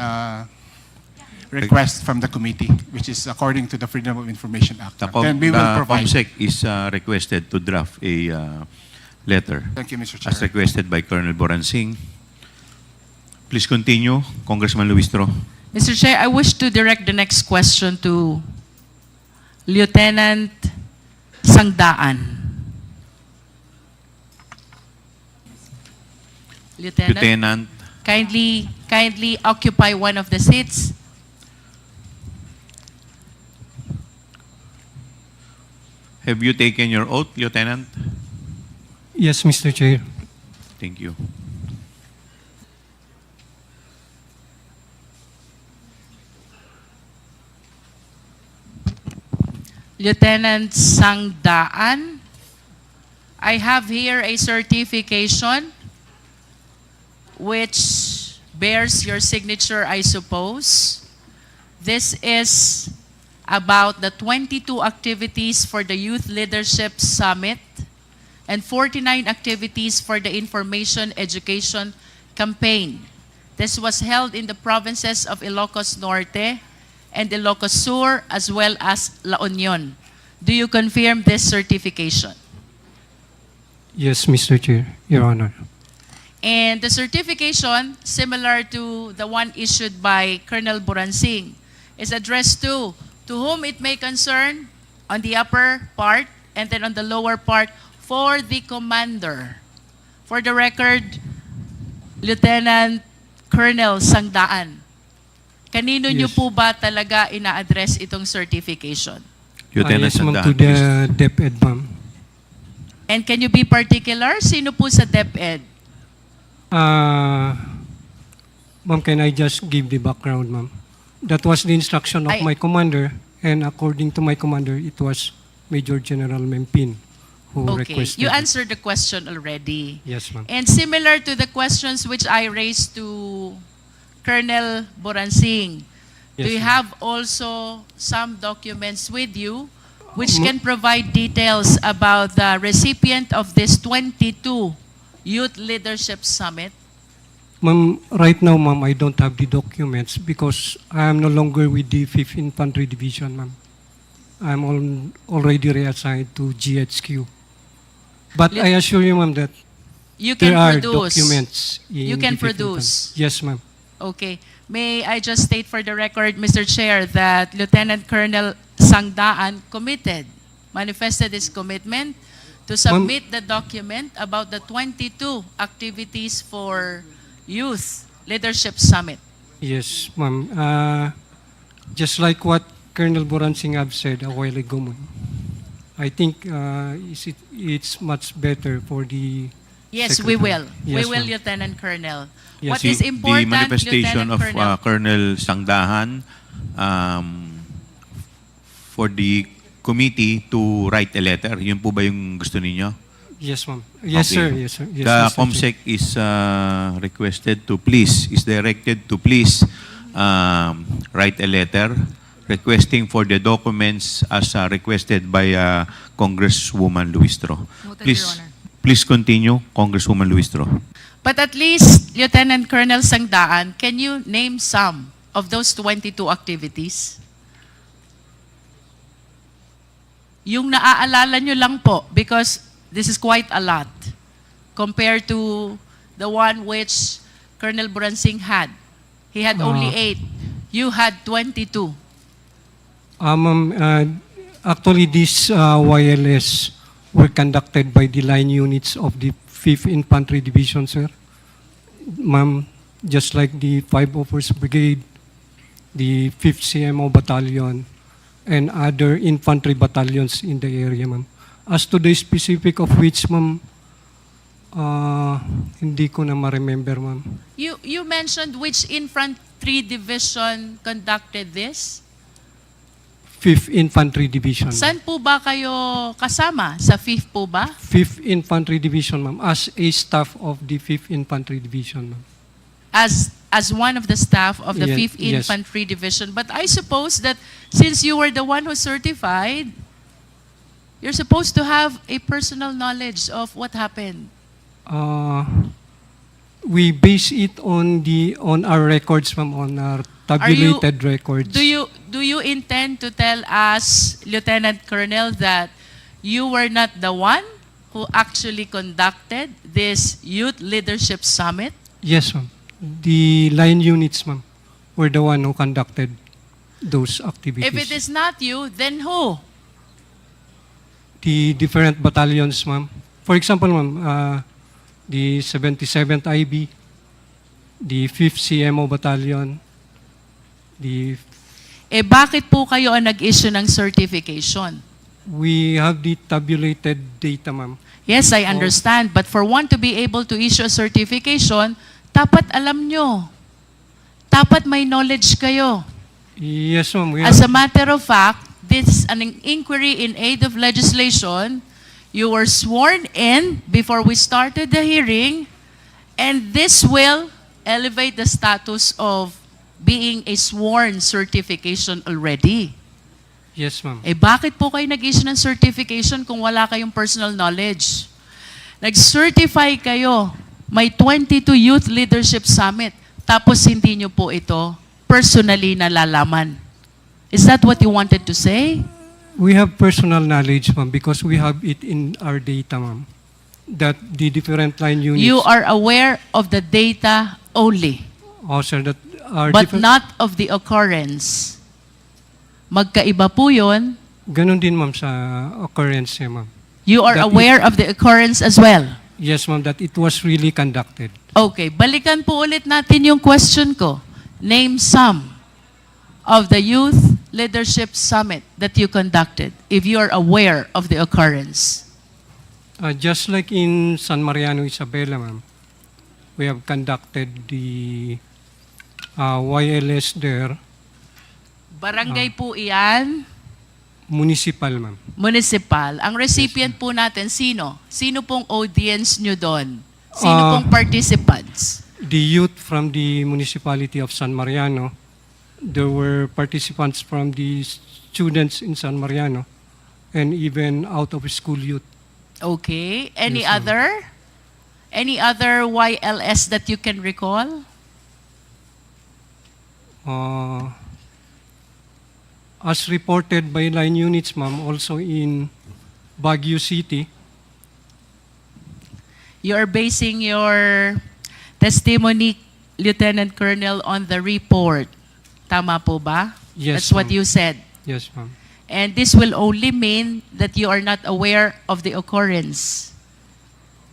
request from the committee, which is according to the Freedom of Information Act. Then we will provide. COMSEC is requested to draft a letter Thank you, Mr. Chair. as requested by Colonel Buransing. Please continue, Congressman Luistro. Mr. Chair, I wish to direct the next question to Lieutenant Sangdaan. Lieutenant, kindly occupy one of the seats. Have you taken your oath, Lieutenant? Yes, Mr. Chair. Thank you. Lieutenant Sangdaan, I have here a certification which bears your signature, I suppose. This is about the 22 activities for the Youth Leadership Summit and 49 activities for the Information Education Campaign. This was held in the provinces of Ilocos Norte and Ilocos Sur, as well as La Union. Do you confirm this certification? Yes, Mr. Chair, Your Honor. And the certification, similar to the one issued by Colonel Buransing, is addressed to whom it may concern on the upper part and then on the lower part for the commander. For the record, Lieutenant Colonel Sangdaan, kanino nyo Yes. po ba talaga ina-address itong certification? Lieutenant Yes, ma'am, Sandaan, to the please. DepEd, ma'am. And can you be particular? Sino po sa DepEd? Ma'am, can I just give the background, ma'am? That was the instruction of I- my commander, and according to my commander, it was Major General Mempin who Okay, requested. you it. answered the question already. Yes, ma'am. And similar to the questions which I raised to Colonel Buransing, do Yes, you ma'am. have also some documents with you which Ma- can provide details about the recipient of this 22 Youth Leadership Summit? Ma'am, right now, ma'am, I don't have the documents because I am no longer with the 5th Infantry Division, ma'am. I'm already reassigned to GHQ. But Lit- I assure you, ma'am, that You can there are produce. documents in You can the 5th produce. Infantry. Yes, ma'am. Okay. May I just state for the record, Mr. Chair, that Lieutenant Colonel Sangdaan manifested his commitment to submit the document about the 22 activities for Youth Leadership Summit. Yes, ma'am. Just like what Colonel Buransing have said a while ago, ma'am. I think it's much better for the Yes, we Secretary. will. We Yes, will, ma'am. Lieutenant Colonel. Yes, What is The important, manifestation Lieutenant of Colonel? Colonel Sangdahan for the committee to write a letter. Yun po ba yung gusto ninyo? Yes, ma'am. Yes, Okay. sir. Yes, sir. Yes, The Mr. Chair. COMSEC is directed to please write a letter requesting for the documents as requested by Congresswoman Luistro. Please continue, Congresswoman Luistro. But at least, Lieutenant Colonel Sangdaan, can you name some of those 22 activities? Yung naaalala nyo lang po, because this is quite a lot compared to the one which Colonel Buransing had. He had only 8. You had 22. Ma'am, actually, these YLS were conducted by the line units of the 5th Infantry Division, sir. Ma'am, just like the 5 Offers Brigade, the 5th CMO Battalion, and other infantry battalions in the area, ma'am. As to the specific of which, ma'am, hindi ko na ma-remember, ma'am. You mentioned which infantry division conducted this? 5th Infantry Division. Saan po ba kayo kasama? Sa 5th po ba? 5th Infantry Division, ma'am, as a staff of the 5th Infantry Division, ma'am. As one of the staff of the Yes, 5th yes. Infantry Division. But I suppose that since you were the one who certified, you're supposed to have a personal knowledge of what happened. We base it on our records, ma'am, on our tabulated records. Do you intend to tell us, Lieutenant Colonel, that you were not the one who actually conducted this Youth Leadership Summit? Yes, ma'am. The line units, ma'am, were the one who conducted those activities. If it is not you, then who? The different battalions, ma'am. For example, ma'am, the 77th IB, the 5th CMO Battalion, Bakit po kayo ang nag-issue ng certification? we have the tabulated data, ma'am. Yes, I understand. But for one to be able to issue a certification, dapat alam nyo. Dapat may knowledge kayo. Yes, ma'am. We As a have, matter of fact, this is an inquiry in aid of legislation. You were sworn in before we started the hearing, and this will elevate the status of being a sworn certification already. yes, ma'am. Bakit po kayo nag-issue ng certification kung wala kayong personal knowledge? Nag-certify kayo, may 22 Youth Leadership Summit, tapos hindi nyo po ito personally nalalaman. Is that what you wanted to say? We have personal knowledge, ma'am, because we have it in our data, ma'am. that the different line units. You are aware of the data only, Oh, sir, that are but different. not of the occurrence. Magkaiba po yun. Ganon din, ma'am, sa occurrence, ma'am. You are That aware of the occurrence as well. Yes, ma'am, that it was really conducted. Okay, balikan po ulit natin yung question ko. Name some of the Youth Leadership Summit that you conducted, if you are aware of the occurrence. Just like in San Mariano, Isabela, ma'am, we have conducted the YLS there, Barangay po iyan, municipal, ma'am. municipal. Ang recipient po natin, sino? Sino pong audience nyo doon? Sino Ah. pong participants? The youth from the municipality of San Mariano, there were participants from the students in San Mariano, and even out of school youth. Okay. Any Yes, ma'am. other? Any other YLS that you can recall? As reported by line units, ma'am, also in Baguio City, You are basing your testimony, Lieutenant Colonel, on the report. Tama po ba? Yes, That's what ma'am. you said. yes, ma'am. And this will only mean that you are not aware of the occurrence.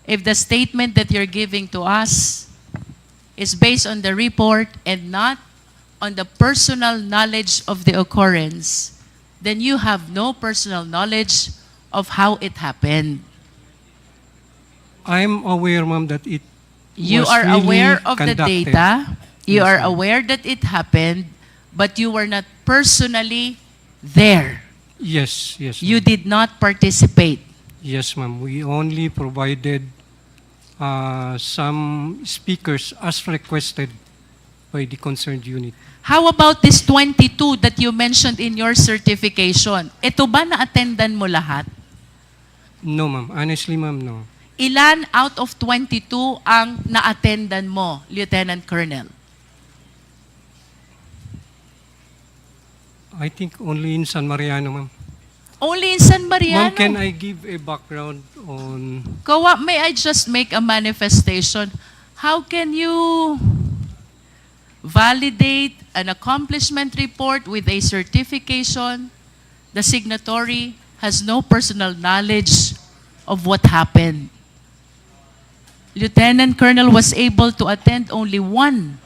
If the statement that you're giving to us is based on the report and not on the personal knowledge of the occurrence, then you have no personal knowledge of how it happened. I'm aware, ma'am, that it You was are really aware of the conducted. data. You Yes, are ma'am. aware that it happened, but you were not personally there. Yes, yes, You ma'am. did not participate. Yes, ma'am. We only provided some speakers as requested by the concerned unit. How about this 22 that you mentioned in your certification? Ito ba na-attendan mo lahat? No, ma'am. Honestly, ma'am, no. Ilan out of 22 ang na-attendan mo, Lieutenant Colonel? I think only in San Mariano, ma'am. Only in San Mariano. Ma'am, can I give a background on... Kawa, may I just make a manifestation? How can you validate an accomplishment report with a certification? The signatory has no personal knowledge of what happened. Lieutenant Colonel was able to attend only 1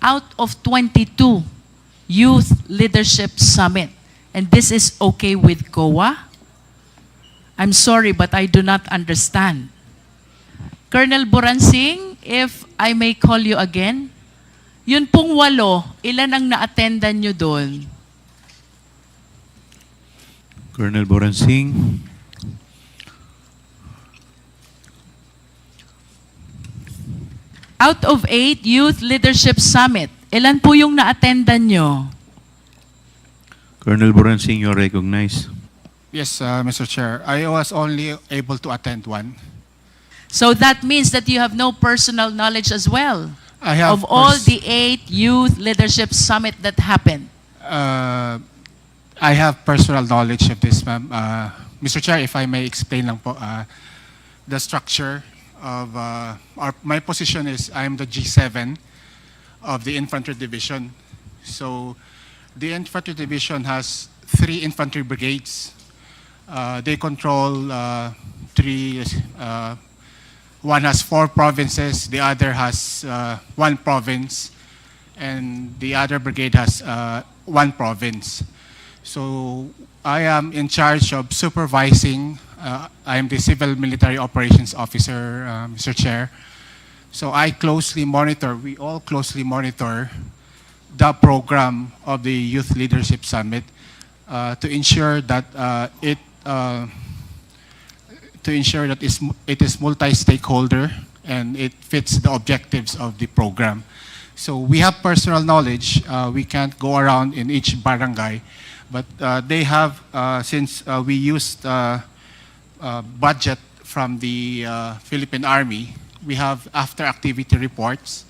out of 22 Youth Leadership Summit. And this is okay with COA? I'm sorry, but I do not understand. Colonel Boransing, if I may call you again, yun pong 8, ilan ang na-attendan nyo doon? Colonel Boransing. Out of 8 Youth Leadership Summit, ilan po yung na-attendan nyo? Colonel Boransing, you're recognized. Yes, Mr. Chair. I was only able to attend one. So that means that you have no personal knowledge as well I have of all the 8 Youth Leadership Summit that happened. I have personal knowledge of this, ma'am. Mr. Chair, if I may explain lang po, the structure of my position is I'm the G7 of the Infantry Division. So the Infantry Division has 3 infantry brigades. They control 3, one has 4 provinces, the other has 1 province, and the other brigade has 1 province. So I am in charge of supervising. I am the Civil Military Operations Officer, Mr. Chair. So I closely monitor, we all closely monitor the program of the Youth Leadership Summit to ensure that it is multi-stakeholder and it fits the objectives of the program. So we have personal knowledge. We can't go around in each barangay, but they have, since we used budget from the Philippine Army, we have after-activity reports,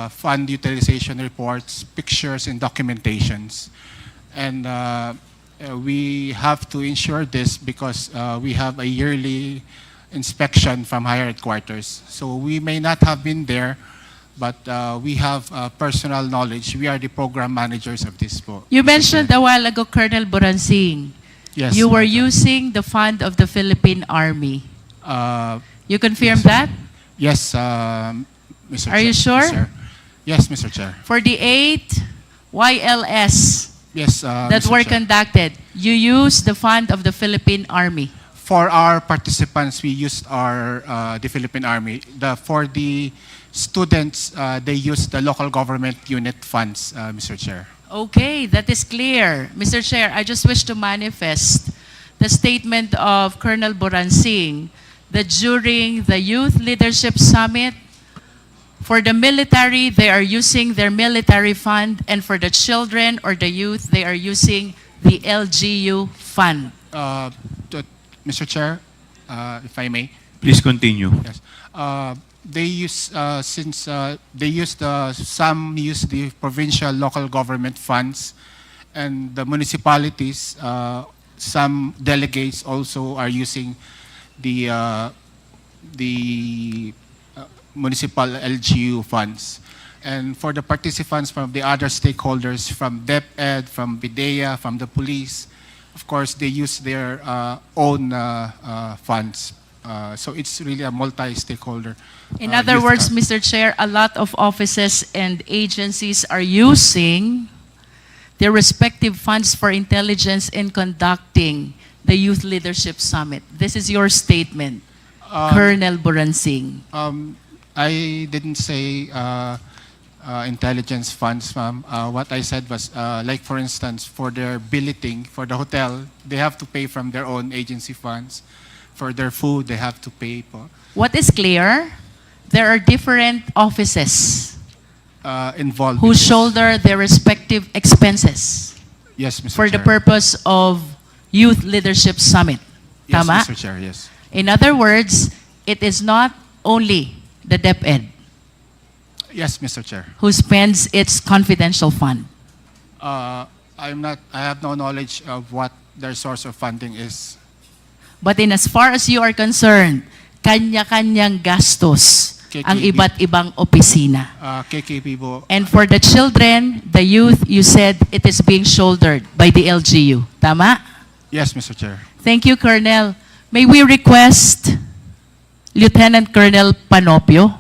fund utilization reports, pictures, and documentations. And we have to ensure this because we have a yearly inspection from higher headquarters. So we may not have been there, but we have personal knowledge. We are the program managers of this po. You Mr. mentioned Chair. a while ago, Colonel Boransing, Yes, you were Madam. using the fund of the Philippine Army. Uh, You confirm Yes. that? Yes, Mr. Are Chair. you sure? Yes, sir. Yes, Mr. Chair. For the 8 YLS Yes, that Mr. were Chair. conducted, you used the fund of the Philippine Army. For our participants, we used the Philippine Army. For the students, they used the local government unit funds, Mr. Chair. Okay, that is clear. Mr. Chair, I just wish to manifest the statement of Colonel Boransing that during the Youth Leadership Summit, for the military, they are using their military fund, and for the children or the youth, they are using the LGU fund. Mr. Chair, if I may. Please continue. Yes. They use some use the provincial local government funds, and the municipalities. Some delegates also are using the municipal LGU funds. And for the participants from the other stakeholders, from DepEd, from BIDEA, from the police, of course, they use their own funds. So it's really a multi-stakeholder. In other youth words, camp. Mr. Chair, a lot of offices and agencies are using their respective funds for intelligence in conducting the Youth Leadership Summit. This is your statement, Colonel Boransing. I didn't say intelligence funds, ma'am. What I said was, like for instance, for their billeting, for the hotel, they have to pay from their own agency funds. For their food, they have to pay po. What is clear, there are different offices Involved. who in this. shoulder their respective expenses Yes, Mr. for the Chair. purpose of Youth Leadership Summit. Yes, Tama? Mr. Chair, yes. In other words, it is not only the DepEd Yes, Mr. Chair. who spends its confidential fund. I have no knowledge of what their source of funding is. But in as far as you are concerned, kanya-kanyang gastos ang KKB. iba't ibang opisina. KKP po. And for the children, the youth, you said it is being shouldered by the LGU. Tama? Yes, Mr. Chair. Thank you, Colonel. May we request Lieutenant Colonel Panopio?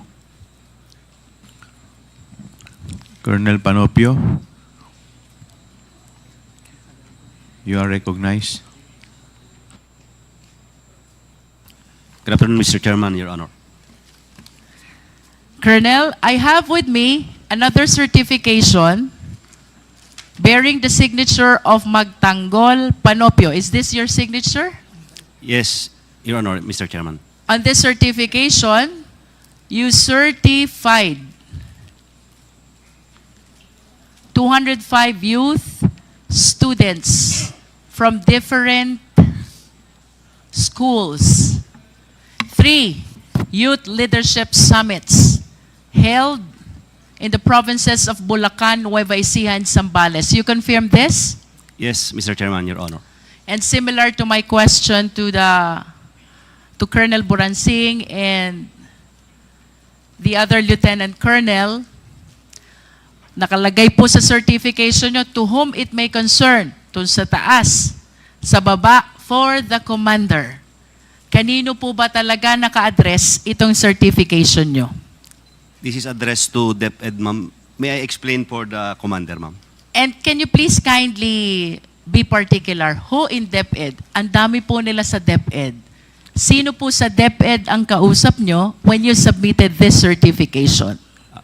Colonel Panopio, you are recognized. Good afternoon, Mr. Chairman, Your Honor. Colonel, I have with me another certification bearing the signature of Magtanggol Panopio. Is this your signature? Yes, Your Honor, Mr. Chairman. On this certification, you certified 205 youth students from different schools. 3 youth leadership summits held in the provinces of Bulacan, Nueva Ecija, and Zambales. You confirm this? Yes, Mr. Chairman, Your Honor. And similar to my question to Colonel Boransing and the other Lieutenant Colonel, nakalagay po sa certification nyo, to whom it may concern, dun sa taas, sa baba, for the commander. Kanino po ba talaga naka-address itong certification nyo? This is addressed to DepEd, ma'am. May I explain for the commander, ma'am? And can you please kindly be particular, who in DepEd? Ang dami po nila sa DepEd. Sino po sa DepEd ang kausap nyo when you submitted this certification?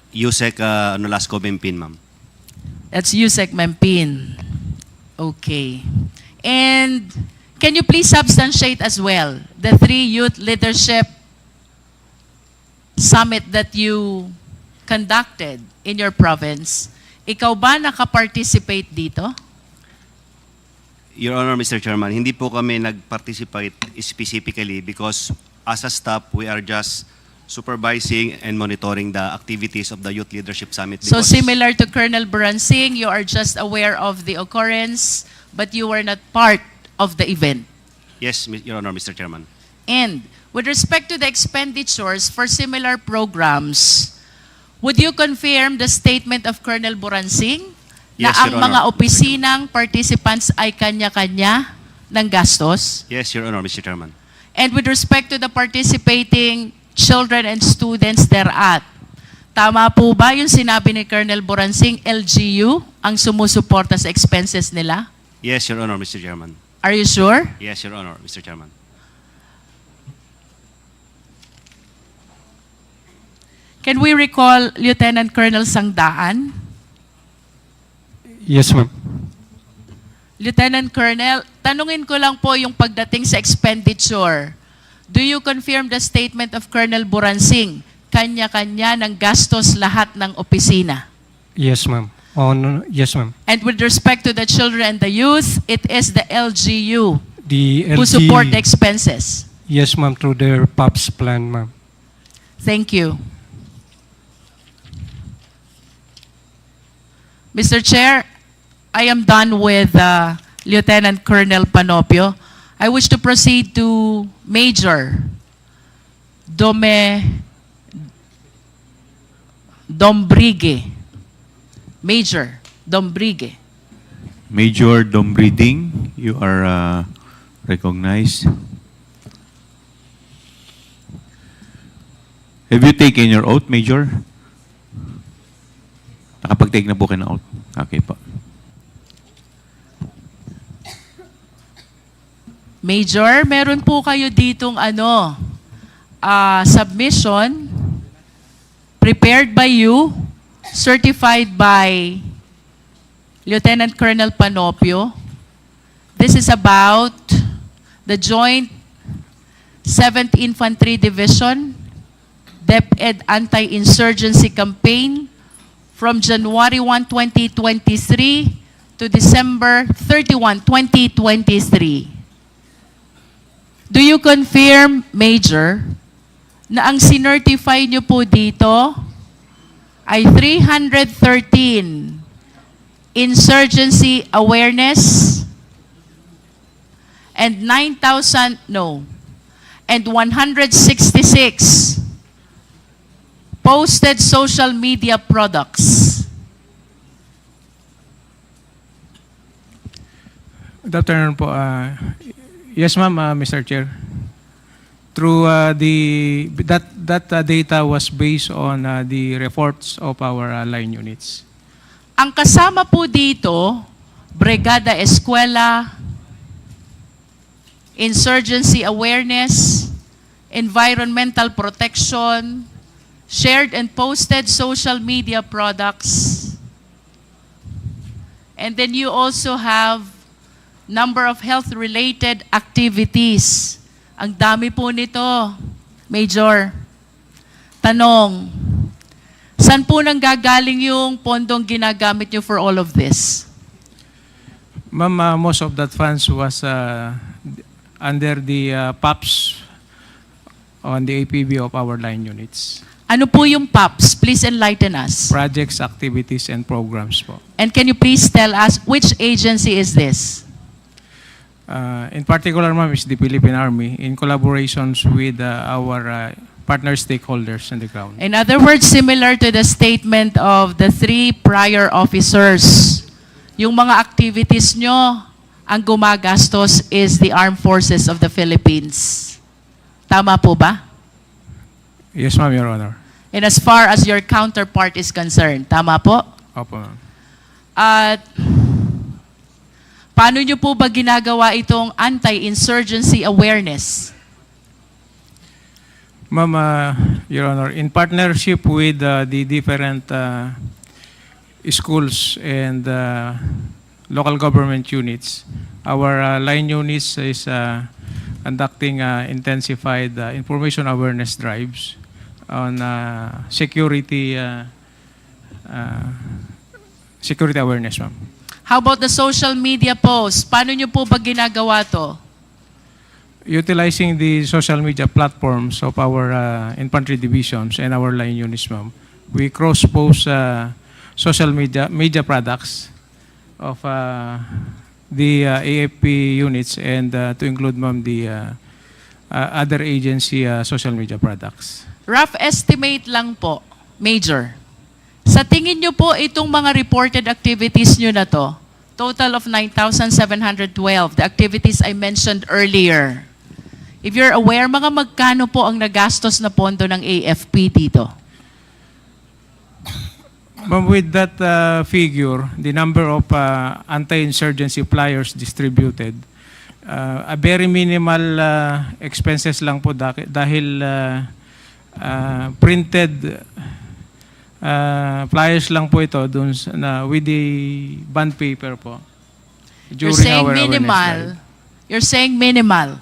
Yusek Nolasco Bempin, ma'am. That's Yusek Mempin. Okay. And can you please substantiate as well the 3 youth leadership summit that you conducted in your province? Ikaw ba nakaparticipate dito? Your Honor, Mr. Chairman, hindi po kami nag-participate specifically because as a staff, we are just supervising and monitoring the activities of the Youth Leadership Summit. So because- similar to Colonel Boransing, you are just aware of the occurrence, but you were not part of the event. Yes, Your Honor, Mr. Chairman. And with respect to the expenditures for similar programs, would you confirm the statement of Colonel Buransing na Yes, ang Your Honor. mga opisinang participants ay kanya-kanya ng gastos? Yes, Your Honor, Mr. Chairman. And with respect to the participating children and students thereat, tama po ba yung sinabi ni Colonel Buransing, LGU ang sumusuporta sa expenses nila? Yes, Your Honor, Mr. Chairman. Are you sure? Yes, Your Honor, Mr. Chairman. Can we recall Lieutenant Colonel Sangdaan? Yes, ma'am. Lieutenant Colonel, tanungin ko lang po yung pagdating sa expenditure. Do you confirm the statement of Colonel Buransing? Kanya-kanya ng gastos lahat ng opisina. Yes, ma'am. Oh, no, yes, ma'am. And with respect to the children and the youth, it is the LGU The who support the expenses. Yes, ma'am, through their POPs plan, ma'am. Thank you. Mr. Chair, I am done with Lieutenant Colonel Panopio. I wish to proceed to Major Dombrigue. Major Dombrigue. Major Dombriding, you are recognized. Have you taken your oath, Major? Nakapag-take na po kayo ng oath. Okay po. Major, meron po kayo ditong submission prepared by you, certified by Lieutenant Colonel Panopio. This is about the Joint 7th Infantry Division DepEd Anti-Insurgency Campaign from January 1, 2023 to December 31, 2023. Do you confirm, Major, na ang sinertify niyo po dito ay 313 insurgency awareness and 166 posted social media products? Good afternoon po. Yes, ma'am, Mr. Chair. Through that data was based on the reports of our line units. Ang kasama po dito, Brigada Eskwela, insurgency awareness, environmental protection, shared and posted social media products. And then you also have number of health-related activities. Ang dami po nito, Major. Tanong, saan po nang gagaling yung pondong ginagamit nyo for all of this? Ma'am, most of that funds was under the POPs on the APB of our line units. Ano po yung POPs? Please enlighten us. Projects, activities, and programs po. And can you please tell us which agency is this? In particular, ma'am, is the Philippine Army in collaborations with our partner stakeholders on the ground. In other words, similar to the statement of the 3 prior officers, yung mga activities nyo, ang gumagastos is the Armed Forces of the Philippines. Tama po ba? Yes, ma'am, Your Honor. And as far as your counterpart is concerned, tama po? Opo, ma'am. At paano nyo po ba ginagawa itong anti-insurgency awareness? Ma'am, Your Honor, in partnership with the different schools and local government units, our line units is conducting intensified information awareness drives on security awareness, ma'am. How about the social media posts? Paano nyo po ba ginagawa to? Utilizing the social media platforms of our infantry divisions and our line units, ma'am, we cross-post social media products of the AFP units and to include, ma'am, the other agency social media products. Rough estimate lang po, Major. Sa tingin nyo po, itong mga reported activities nyo na to, total of 9,712, the activities I mentioned earlier. If you're aware, mga magkano po ang nagastos na pondo ng AFP dito? Ma'am, with that figure, the number of anti-insurgency flyers distributed, a very minimal expenses lang po dahil printed flyers lang po ito dun with the bond paper po. You're saying minimal. You're saying minimal.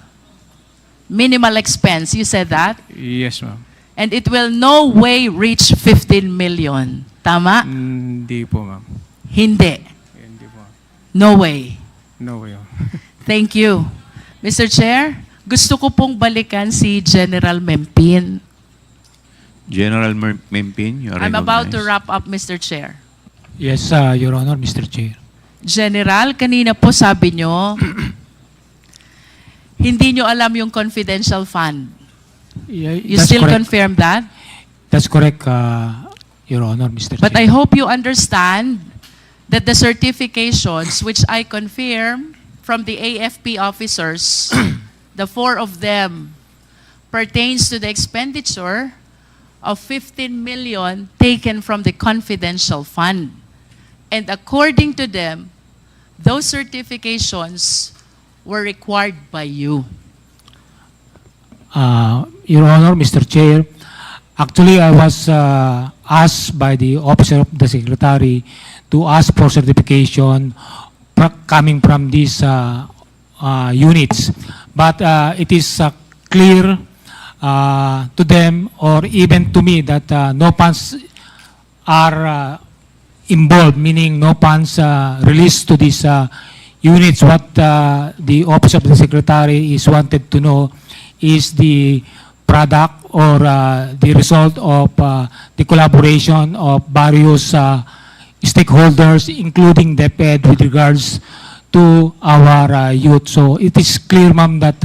Minimal expense. You said that? Yes, ma'am. And it will no way reach 15 million. Tama? Hindi po, ma'am. Hindi. Hindi po. No way. No way. Thank you. Mr. Chair, gusto ko pong balikan si General Mempin. General Mempin, you are I'm about to recognized. wrap up, Mr. Chair. Yes, Your Honor, Mr. Chair. General, kanina po sabi nyo, hindi nyo alam yung confidential fund. Yeah, You that's still correct. confirm that? That's correct, Your Honor, Mr. But I Chair. hope you understand that the certifications which I confirm from the AFP officers, the 4 of them, pertains to the expenditure of 15 million taken from the confidential fund. And according to them, those certifications were required by you. Your Honor, Mr. Chair, actually I was asked by the Officer of the Secretary to ask for certification coming from these units. But it is clear to them or even to me that no funds are involved, meaning no funds released to these units. What the Office of the Secretary is wanted to know is the product or the result of the collaboration of various stakeholders, including DepEd, with regards to our youth. So it is clear, ma'am, that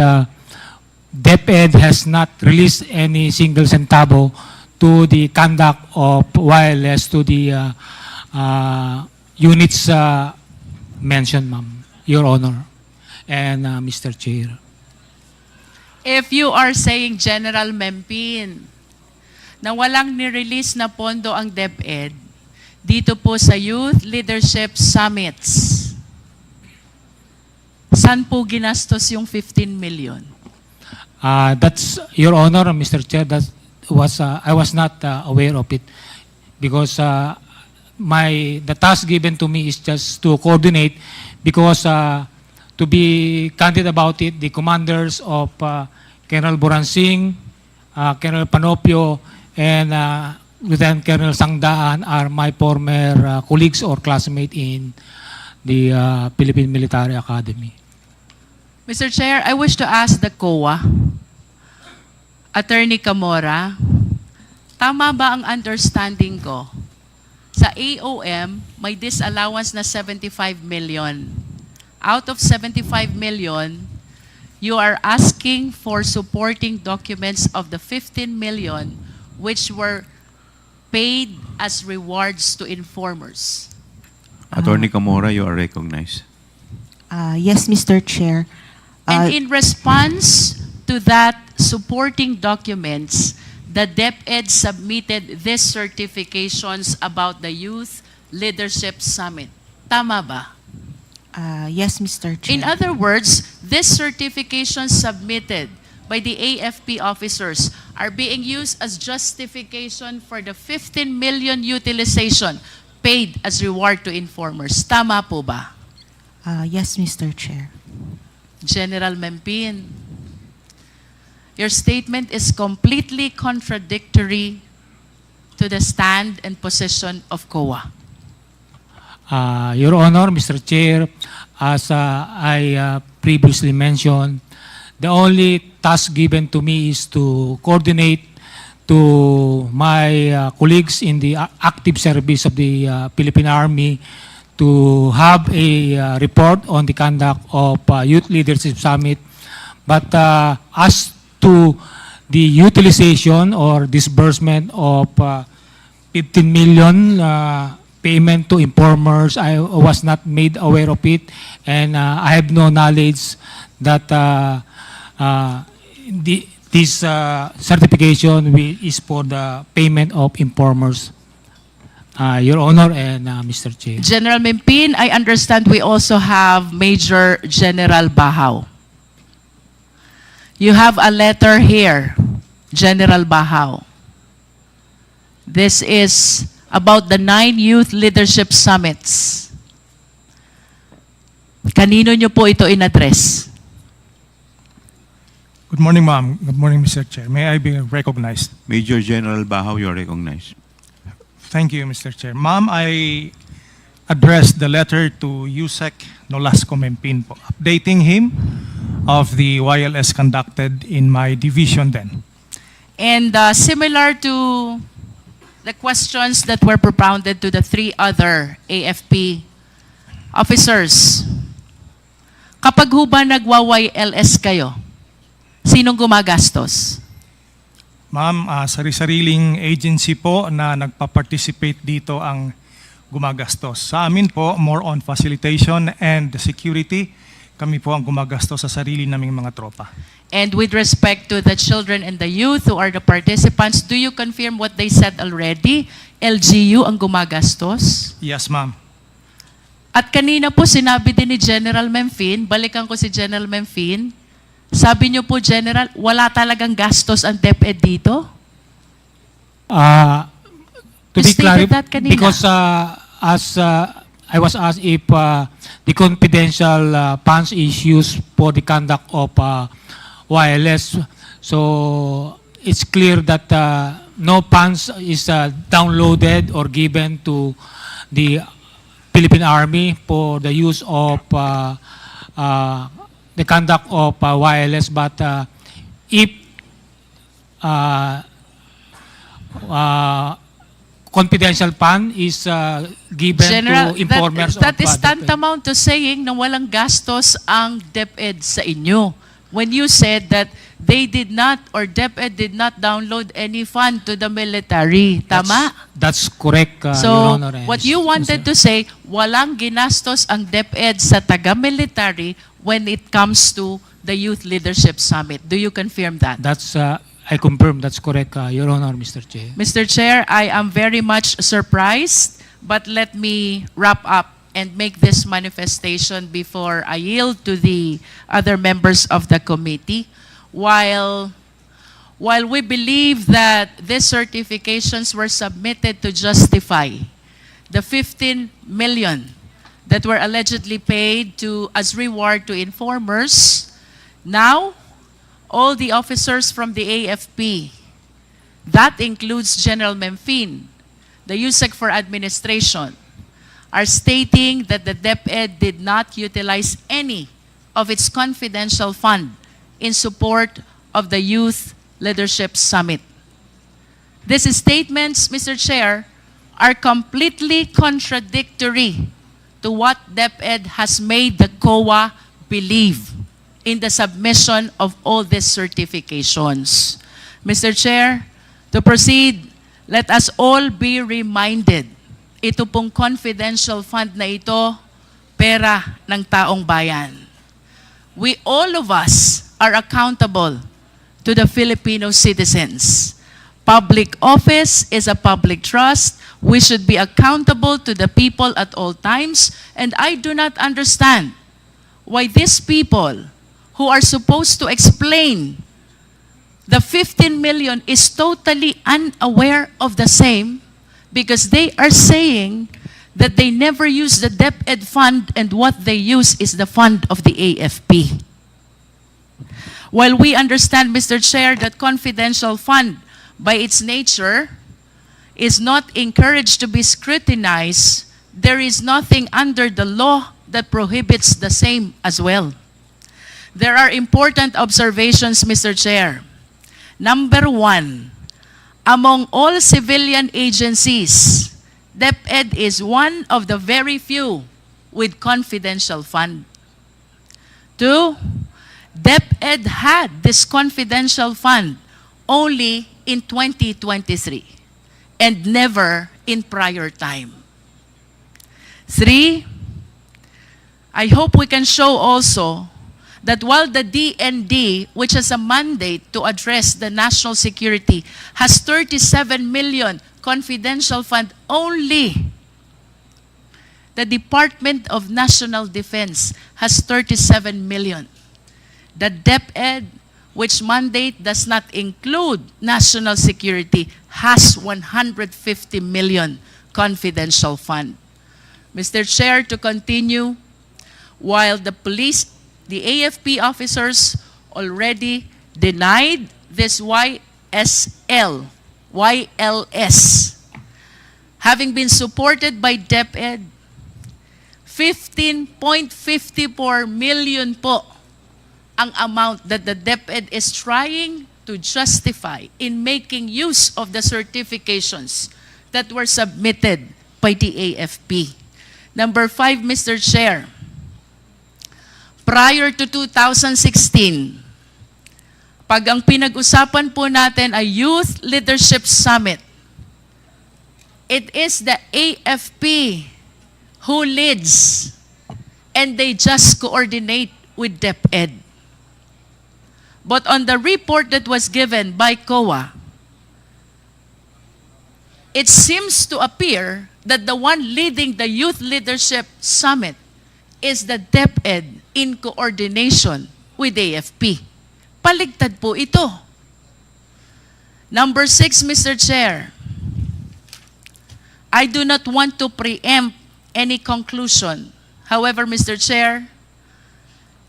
DepEd has not released any single centavo to the conduct of wireless to the units mentioned, ma'am, Your Honor, and Mr. Chair. If you are saying, General Mempin, na walang nirelease na pondo ang DepEd dito po sa Youth Leadership Summits, saan po ginastos yung 15 million? That's, Your Honor, Mr. Chair, that was I was not aware of it because the task given to me is just to coordinate because to be candid about it, the commanders of Colonel Boransing, Colonel Panopio, and Lieutenant Colonel Sangdaan are my former colleagues or classmates in the Philippine Military Academy. Mr. Chair, I wish to ask the COA, Attorney Camora, tama ba ang understanding ko? Sa AOM, may disallowance na 75 million. Out of 75 million, you are asking for supporting documents of the 15 million which were paid as rewards to informers. Attorney Camora, you are recognized. Yes, Mr. Chair. And in response to that supporting documents, the DepEd submitted these certifications about the Youth Leadership Summit. Tama ba? Yes, Mr. Chair. In other words, these certifications submitted by the AFP officers are being used as justification for the 15 million utilization paid as reward to informers. Tama po ba? Yes, Mr. Chair. General Mempin, your statement is completely contradictory to the stand and position of COA. Your Honor, Mr. Chair, as I previously mentioned, the only task given to me is to coordinate to my colleagues in the active service of the Philippine Army to have a report on the conduct of Youth Leadership Summit. But as to the utilization or disbursement of 15 million payment to informers. I was not made aware of it, and I have no knowledge that this certification is for the payment of informers. Your Honor and Mr. Chair. General Mempin, I understand we also have Major General Bahaw. You have a letter here, General Bahaw. This is about the 9 Youth Leadership Summits. Kanino nyo po ito in-address? Good morning, ma'am. Good morning, Mr. Chair. May I be recognized? Major General Bahaw, you are recognized. Thank you, Mr. Chair. Ma'am, I addressed the letter to Yusek Nolasco Mempin po, updating him of the YLS conducted in my division then. And similar to the questions that were propounded to the 3 other AFP officers, kapag ho ba nagwa-YLS kayo, sinong gumagastos? Ma'am, sari-sariling agency po na nagpa-participate dito ang gumagastos. Sa amin po, more on facilitation and security, kami po ang gumagastos sa sarili naming mga tropa. And with respect to the children and the youth who are the participants, do you confirm what they said already? LGU ang gumagastos? Yes, ma'am. At kanina po sinabi din ni General Mempin, balikan ko si General Mempin, sabi niyo po, General, wala talagang gastos ang DepEd dito? To You be stated clear, that kanina. because as I was asked if the confidential funds is used for the conduct of wireless, so it's clear that no funds is downloaded or given to the Philippine Army for the use of the conduct of wireless, but if confidential fund is given General, to informers that is of tantamount to saying na walang gastos ang DepEd sa inyo. When you said that they did not or DepEd did not download any fund to the military. Tama? That's correct, Your So, Honor. and what you wanted to say, walang ginastos ang DepEd sa taga-military when it comes to the Youth Leadership Summit. Do you confirm that? That's I confirm that's correct, Your Honor, Mr. Chair. Mr. Chair, I am very much surprised, but let me wrap up and make this manifestation before I yield to the other members of the committee. While we believe that these certifications were submitted to justify the 15 million that were allegedly paid as reward to informers, now all the officers from the AFP, that includes General Mempin, the USEC for Administration, are stating that the DepEd did not utilize any of its confidential fund in support of the Youth Leadership Summit. These statements, Mr. Chair, are completely contradictory to what DepEd has made the COA believe in the submission of all these certifications. Mr. Chair, to proceed, let us all be reminded, ito pong confidential fund na ito, pera ng taong bayan. We, all of us, are accountable to the Filipino citizens. Public office is a public trust. We should be accountable to the people at all times. And I do not understand why these people who are supposed to explain the 15 million is totally unaware of the same, because they are saying that they never use the DepEd fund and what they use is the fund of the AFP. While we understand, Mr. Chair, that confidential fund by its nature is not encouraged to be scrutinized, there is nothing under the law that prohibits the same as well. There are important observations, Mr. Chair. Number 1, among all civilian agencies, DepEd is one of the very few with confidential fund. 2, DepEd had this confidential fund only in 2023 and never in prior time. 3, I hope we can show also that while the DND, which has a mandate to address the national security, has 37 million confidential fund only, the Department of National Defense has 37 million. The DepEd, which mandate does not include national security, has 150 million confidential fund. Mr. Chair, to continue, while the police, the AFP officers already denied this YLS, having been supported by DepEd, 15.54 million po ang amount that the DepEd is trying to justify in making use of the certifications that were submitted by the AFP. Number 5, Mr. Chair, prior to 2016, pag ang pinag-usapan po natin ay Youth Leadership Summit, it is the AFP who leads and they just coordinate with DepEd. But on the report that was given by COA, it seems to appear that the one leading the Youth Leadership Summit is the DepEd in coordination with AFP. Paligtad po ito. Number 6, Mr. Chair, I do not want to preempt any conclusion. However, Mr. Chair,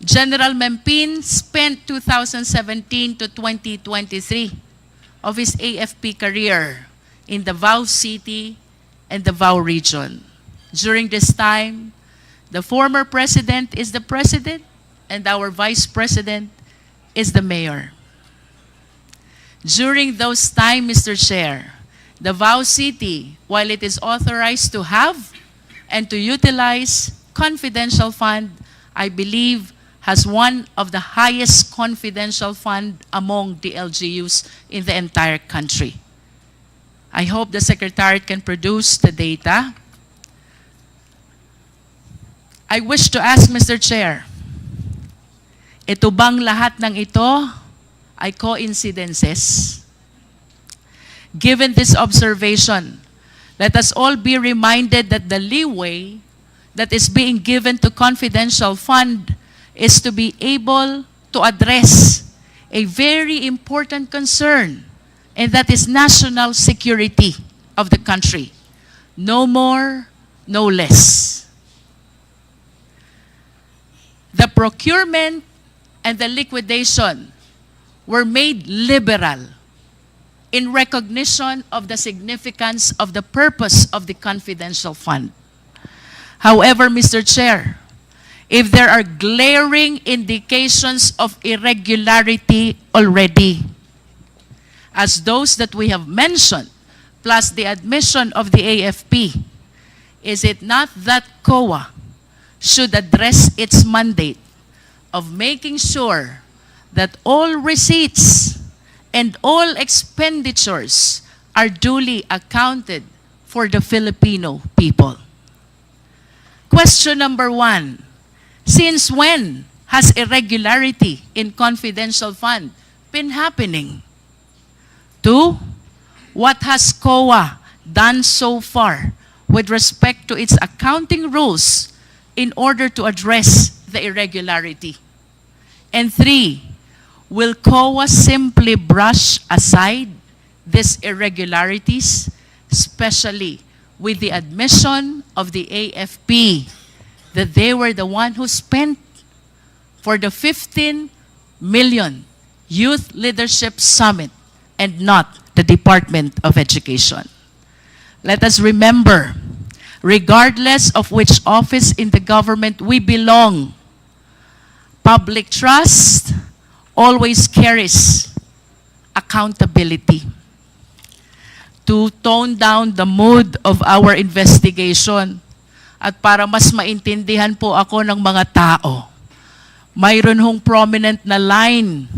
General Mempin spent 2017 to 2023 of his AFP career in Davao City and Davao region. During this time, the former president is the president and our vice president is the mayor. During those time, Mr. Chair, Davao City, while it is authorized to have and to utilize confidential fund, I believe has one of the highest confidential fund among the LGUs in the entire country. I hope the Secretariat can produce the data. I wish to ask Mr. Chair, ito bang lahat ng ito ay coincidences? Given this observation, let us all be reminded that the leeway that is being given to confidential fund is to be able to address a very important concern, and that is national security of the country. No more, no less. The procurement and the liquidation were made liberal in recognition of the significance of the purpose of the confidential fund. However, Mr. Chair, if there are glaring indications of irregularity already, as those that we have mentioned, plus the admission of the AFP, is it not that COA should address its mandate of making sure that all receipts and all expenditures are duly accounted for the Filipino people? Question number 1, since when has irregularity in confidential fund been happening? 2, what has COA done so far with respect to its accounting rules in order to address the irregularity? And 3, will COA simply brush aside these irregularities, especially with the admission of the AFP that they were the one who spent for the 15 million Youth Leadership Summit and not the Department of Education? Let us remember, regardless of which office in the government we belong, public trust always carries accountability. To tone down the mood of our investigation at para mas maintindihan po ako ng mga tao, mayroon hong prominent na line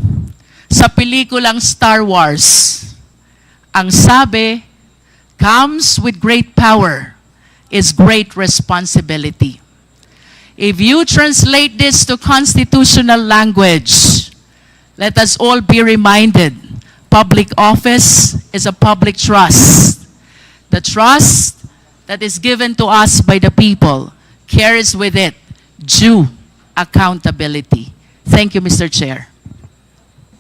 sa pelikulang Star Wars. Ang sabi, comes with great power is great responsibility. If you translate this to constitutional language, let us all be reminded, public office is a public trust. The trust that is given to us by the people carries with it due accountability. Thank you, Mr. Chair.